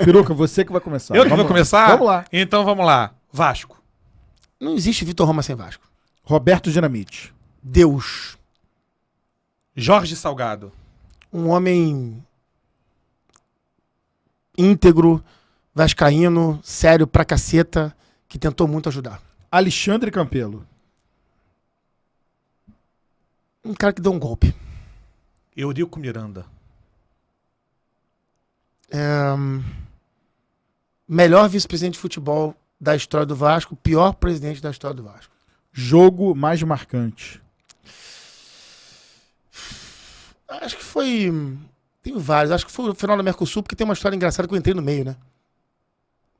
Peruca, você que vai começar. Eu que Vamos vou lá. começar? Vamos lá. Então vamos lá. Vasco. Não existe Vitor Roma sem Vasco. Roberto Dinamite. Deus. Jorge Salgado. Um homem íntegro, vascaíno, sério pra caceta, que tentou muito ajudar. Alexandre Campelo. Um cara que deu um golpe. Eurico Miranda. Melhor vice-presidente de futebol da história do Vasco, pior presidente da história do Vasco. Jogo mais marcante. Acho que foi... Tem vários. Acho que foi o final da Mercosul, porque tem uma história engraçada que eu entrei no meio, né?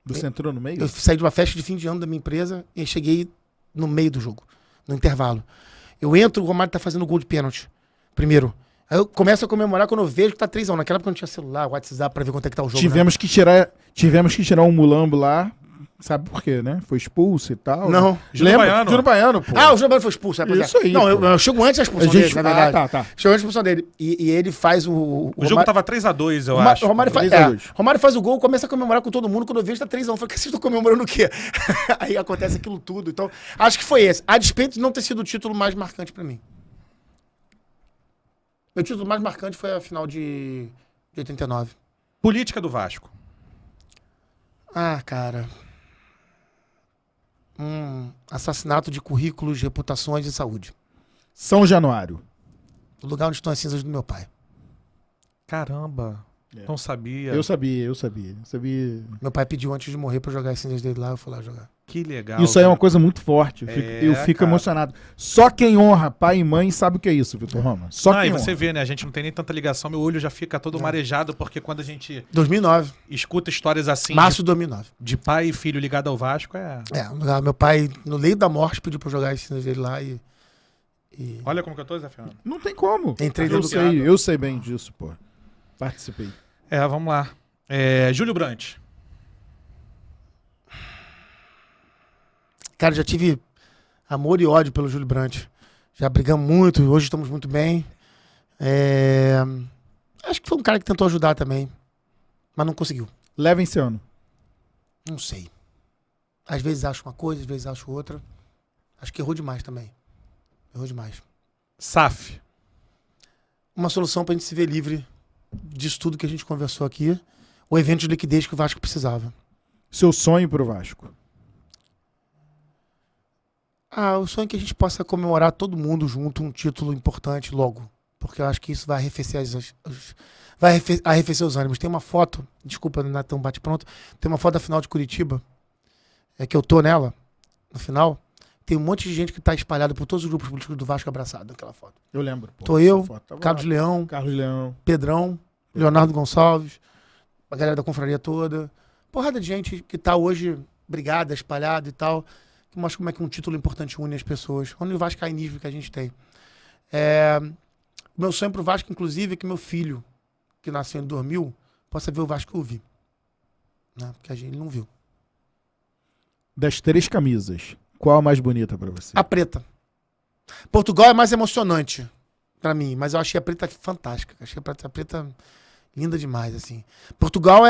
Você entrou no meio? Eu saí de uma festa de fim de ano da minha empresa e cheguei no meio do jogo, no intervalo. Eu entro, o Romário tá fazendo gol de pênalti. Primeiro. Aí eu começo a comemorar quando eu vejo que tá 3-1. Naquela época eu não tinha celular, WhatsApp pra ver quanto é que tá o jogo. Tivemos que tirar um Mulambo lá. Sabe por quê, né? Foi expulso e tal. Não. Júnior Baiano. Júnior Baiano, pô. Ah, o Júnior Baiano foi expulso. Isso aí, Não, pô. eu chego antes da expulsão dele, na verdade. tá. Chego antes da expulsão dele. E ele faz O jogo tava 3-2, eu acho. O Romário 3-2. Romário faz o gol, começa a comemorar com todo mundo. Quando eu vejo, tá 3-1. Eu falei, que vocês estão comemorando o quê? Aí acontece aquilo tudo. Então, acho que foi esse. A despeito de não ter sido o título mais marcante pra mim. Meu título mais marcante foi a final de 89. Política do Vasco. Ah, cara. Assassinato de currículos, reputações e saúde. São Januário. O lugar onde estão as cinzas do meu pai. Caramba. Não sabia. Eu sabia. Meu pai pediu antes de morrer pra jogar as cinzas dele lá, eu fui lá jogar. Que legal. Isso aí é uma cara. coisa muito forte. Eu fico cara. emocionado. Só quem honra pai e mãe sabe o que é isso, Vitor Roma. Só Não, quem e você honra. vê, né? A gente não tem nem tanta ligação, meu olho já fica todo marejado, porque quando a gente 2009. escuta histórias assim Março de 2009. de pai e filho ligado ao Vasco, é. Meu pai, no leio da morte, pediu pra eu jogar as cinzas dele lá e Olha como que eu tô, Zé Fernando. Não tem como. Entrei eu dentro do sei, eu sei bem disso, pô. Participei. Vamos lá. Júlio Brandt. Cara, já tive amor e ódio pelo Júlio Brandt. Já brigamos muito, hoje estamos muito bem. Acho que foi um cara que tentou ajudar também, mas não conseguiu. Leva esse ano. Não sei. Às vezes acho uma coisa, às vezes acho outra. Acho que errou demais também. Errou demais. SAF. Uma solução pra gente se ver livre disso tudo que a gente conversou aqui. O evento de liquidez que o Vasco precisava. Seu sonho pro Vasco. O sonho é que a gente possa comemorar todo mundo junto um título importante logo. Porque eu acho que isso vai arrefecer arrefecer os ânimos. Tem uma foto, desculpa, não é tão bate-pronto. Tem uma foto da final de Curitiba, que eu tô nela, no final. Tem um monte de gente que tá espalhado por todos os grupos políticos do Vasco abraçado naquela foto. Eu lembro. Pô, Tô essa eu, foto tava Carlos lá. Leão, Carlos Leão. Pedrão, Leonardo Gonçalves, a galera da confraria toda. Porrada de gente que tá hoje brigada, espalhada e tal. Que mostra como é que um título importante une as pessoas. Onde o vascaínismo que a gente tem. Meu sonho pro Vasco, inclusive, é que meu filho, que nasceu em 2000, possa ver o Vasco que eu vi. Né? Porque ele não viu. Das 3 camisas, qual a mais bonita pra você? A preta. Portugal é mais emocionante pra mim, mas eu achei a preta fantástica. Achei a preta linda demais, assim. Portugal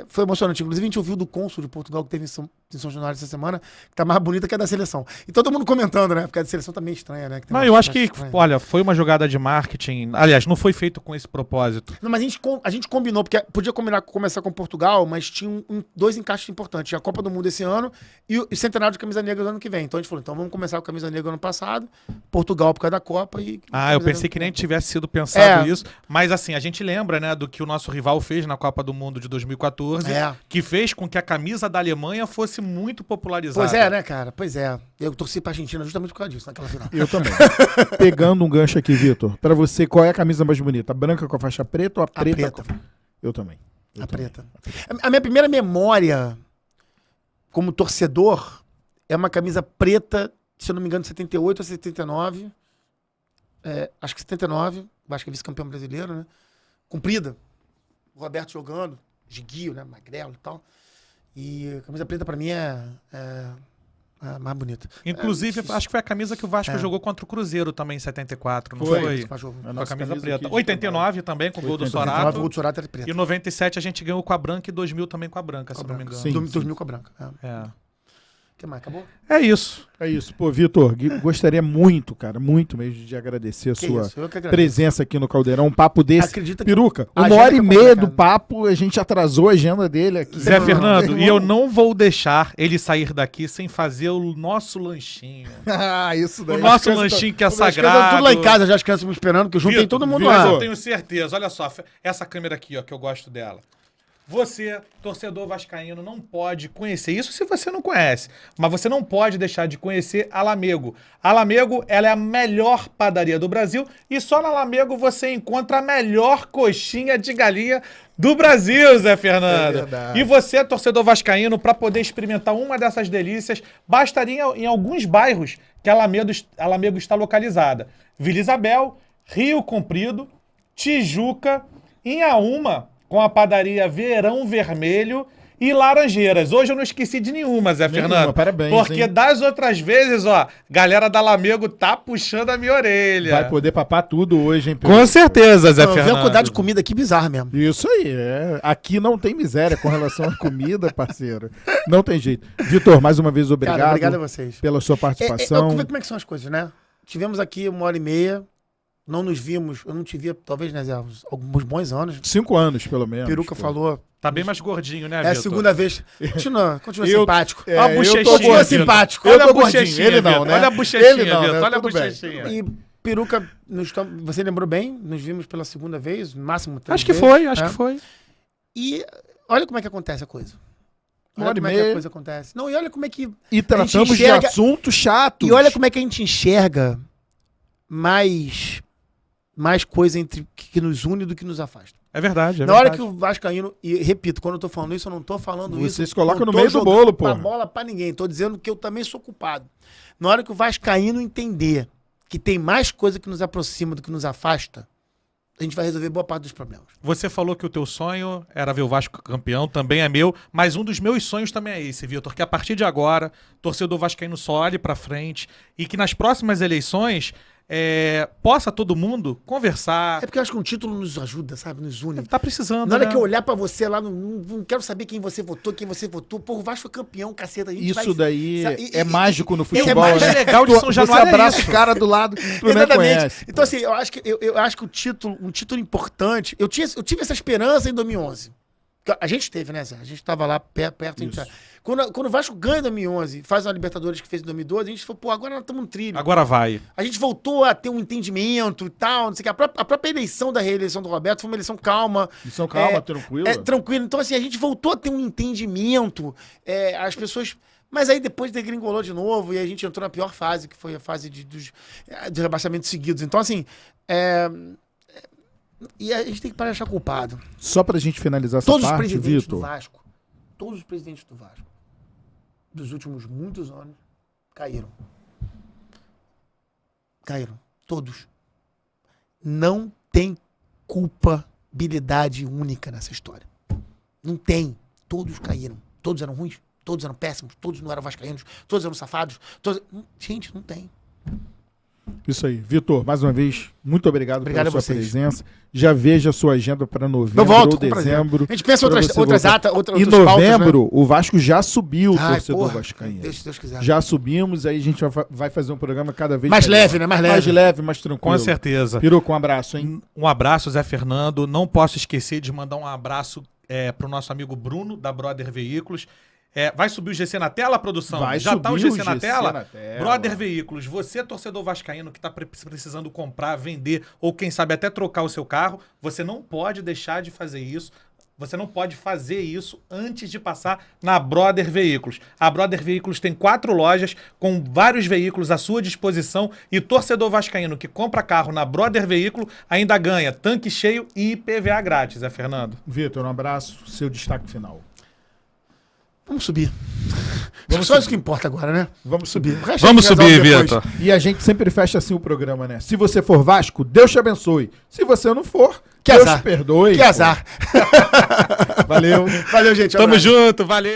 foi emocionante. Inclusive, a gente ouviu do cônsul de Portugal que teve em São Januário essa semana, que tá mais bonita que a da seleção. E todo mundo comentando, né? Porque a da seleção tá meio estranha, né? Não, eu acho que, olha, foi uma jogada de marketing. Aliás, não foi feito com esse propósito. Não, mas a gente combinou, porque podia começar com Portugal, mas tinha 2 encaixes importantes. Tinha a Copa do Mundo esse ano e o Centenário de Camisa Negra do ano que vem. Então a gente falou, então vamos começar com a Camisa Negra do ano passado, Portugal por causa da Copa e... Eu pensei que nem tivesse sido pensado isso. Mas assim, a gente lembra, né, do que o nosso rival fez na Copa do Mundo de 2014, que fez com que a camisa da Alemanha fosse muito popularizada. Pois é, né, cara? Pois é. Eu torci pra Argentina justamente por causa disso, naquela final. Eu também. Pegando um gancho aqui, Vitor, pra você, qual é a camisa mais bonita? A branca com a faixa preta ou a preta? Eu também. A preta. A minha primeira memória como torcedor é uma camisa preta, se eu não me engano, de 78 ou 79. Acho que 79. Acho que é vice-campeão brasileiro, né? Comprida. O Roberto jogando, Giguio, né? Magrelo e tal. E a camisa preta pra mim é a mais bonita. Inclusive, acho que foi a camisa que o Vasco jogou contra o Cruzeiro também em 74, não foi? Foi a camisa preta. 89 também, com o gol do Sorato. O gol do Sorato era preta. E 97 a gente ganhou com a branca e 2000 também com a branca, se não me engano. Sim. 2000 com a branca. O que mais? Acabou? É isso. É isso. Pô, Vitor, gostaria muito, cara, muito mesmo de agradecer a sua presença aqui no Caldeirão. Um papo desse. Acredita que Peruca, a 1h30 do papo, a gente atrasou a agenda dele aqui. Zé Fernando, e eu não vou deixar ele sair daqui sem fazer o nosso lanchinho. Isso daí. O nosso lanchinho que é sagrado. Tudo lá em casa, já as crianças me esperando, que eu juntei todo mundo Mas lá. eu tenho certeza. Olha só, essa câmera aqui, ó, que eu gosto dela. Você, torcedor vascaíno, não pode conhecer isso se você não conhece, mas você não pode deixar de conhecer a Lamego. A Lamego, ela é a melhor padaria do Brasil e só na Lamego você encontra a melhor coxinha de galinha do Brasil, Zé Fernando. É verdade. E você, torcedor vascaíno, para poder experimentar uma dessas delícias, bastaria em alguns bairros que a Lamego está localizada. Vila Isabel, Rio Comprido, Tijuca, Inhaúma, com a padaria Verão Vermelho e Laranjeiras. Hoje eu não esqueci de nenhuma, Zé Fernando. Parabéns, porque hein? das outras vezes, ó, galera da Lamego tá puxando a minha orelha. Vai poder papar tudo hoje, hein, Com certeza, Zé Eu vi Fernando. a quantidade de comida aqui bizarra mesmo. Isso aí, Aqui não tem miséria com relação à comida, parceiro. Não tem jeito. Vitor, mais uma vez, obrigado. Cara, obrigado a vocês. Pela sua participação. Eu ver como é que são as coisas, né? Tivemos aqui 1h30, Não nos vimos, eu não te via, talvez, né, Zé, alguns bons anos. 5 anos, pelo menos. Peruca pô. falou. Tá bem mais gordinho, né, É a Vitor? segunda vez. Continua Eu- simpático. É, Olha a eu tô bochechinha, Continua gordinho. simpático. Eu Olha tô a gordinho, bochechinha, ele não, Vitor. né? Olha a bochechinha, Ele não, Vitor. né? Olha a Tudo bem. bochechinha. E Peruca, você lembrou bem, nos vimos pela segunda vez, no máximo 3 Acho que vezes, foi, acho né? que foi. E olha como é que acontece a coisa. Uma Olha hora e como é que meia. a coisa acontece. Não, e olha como é que... E tratamos enxerga- de assuntos chatos. E olha como é que a gente enxerga mais coisa que nos une do que nos afasta. É verdade, é Na hora verdade. que o Vascaíno, e repito, quando eu tô falando isso, eu não tô falando isso. Você se coloca não no tô meio do jogando bolo, pô. A bola pra ninguém. Tô dizendo que eu também sou culpado. Na hora que o Vascaíno entender que tem mais coisa que nos aproxima do que nos afasta, a gente vai resolver boa parte dos problemas. Você falou que o teu sonho era ver o Vasco campeão, também é meu, mas um dos meus sonhos também é esse, Vitor, que a partir de agora, torcedor vascaíno só olhe pra frente e que nas próximas eleições possa todo mundo conversar. É porque eu acho que um título nos ajuda, sabe? Nos une. Tá precisando, Na hora né? que eu olhar pra você lá, não quero saber quem você votou. Pô, o Vasco é campeão, caceta. A gente Isso vai- daí Sabe, é mágico no é futebol, mais né? legal de São Januário Você é abraça isso. o cara do lado que tu nem Exatamente. conhece. Então, assim, eu acho que um título importante. Eu tive essa esperança em 2011. A gente teve, né, Zé? A gente tava lá perto. A gente Isso. Quando o Vasco ganha em 2011, faz uma Libertadores que fez em 2012, a gente falou, pô, agora nós estamos no trilho. Agora vai. A gente voltou a ter um entendimento e tal, não sei o que. A própria eleição da reeleição do Roberto foi uma eleição calma. Missão calma, É, tranquila. Tranquilo. Então, assim, a gente voltou a ter um entendimento. As pessoas. Mas aí depois degringolou de novo e a gente entrou na pior fase, que foi a fase dos rebaixamentos seguidos. Então, assim. E a gente tem que parar de achar culpado. Só pra gente finalizar essa Todos os parte, presidentes do Vitor. Vasco, todos os presidentes do Vasco, dos últimos muitos anos, caíram. Caíram. Todos. Não tem culpabilidade única nessa história. Não tem. Todos caíram. Todos eram ruins. Todos eram péssimos. Todos não eram vascaínos. Todos eram safados. Gente, não tem. Isso aí. Vitor, mais uma vez, muito obrigado, Obrigado pela a sua vocês. presença. Já veja a sua agenda para novembro Eu volto ou com prazer. dezembro. A gente pensa pra outras você voltar. datas, Em outras pautas, novembro, né? o Vasco já subiu o Ai, torcedor porra, vascaíno. Se Deus quiser. Já subimos, aí a gente vai fazer um programa cada vez Mais melhor. leve, né? Mais leve. Mais leve, mais tranquilo. Com certeza. Peruca, um abraço, hein? Um abraço, Zé Fernando. Não posso esquecer de mandar um abraço pro nosso amigo Bruno, da Brother Veículos. Vai subir o GC na tela, produção? Vai Já tá o subir GC na tela? na tela. Brother Veículos, você, torcedor vascaíno que tá precisando comprar, vender ou quem sabe até trocar o seu carro, você não pode deixar de fazer isso. Você não pode fazer isso antes de passar na Brother Veículos. A Brother Veículos tem 4 lojas com vários veículos à sua disposição e torcedor vascaíno que compra carro na Brother Veículo ainda ganha tanque cheio e IPVA grátis, Fernando. Vitor, um abraço. Seu destaque final. Vamos subir. Vamos Só subir. isso que importa agora, né? Vamos subir. O resto Vamos a gente resolve subir, depois. Vitor. E a gente sempre fecha assim o programa, né? Se você for Vasco, Deus te abençoe. Se você não for, Que Deus azar. te perdoe. Que azar. Valeu. Valeu, gente. Um Tamo abraço. junto, valeu.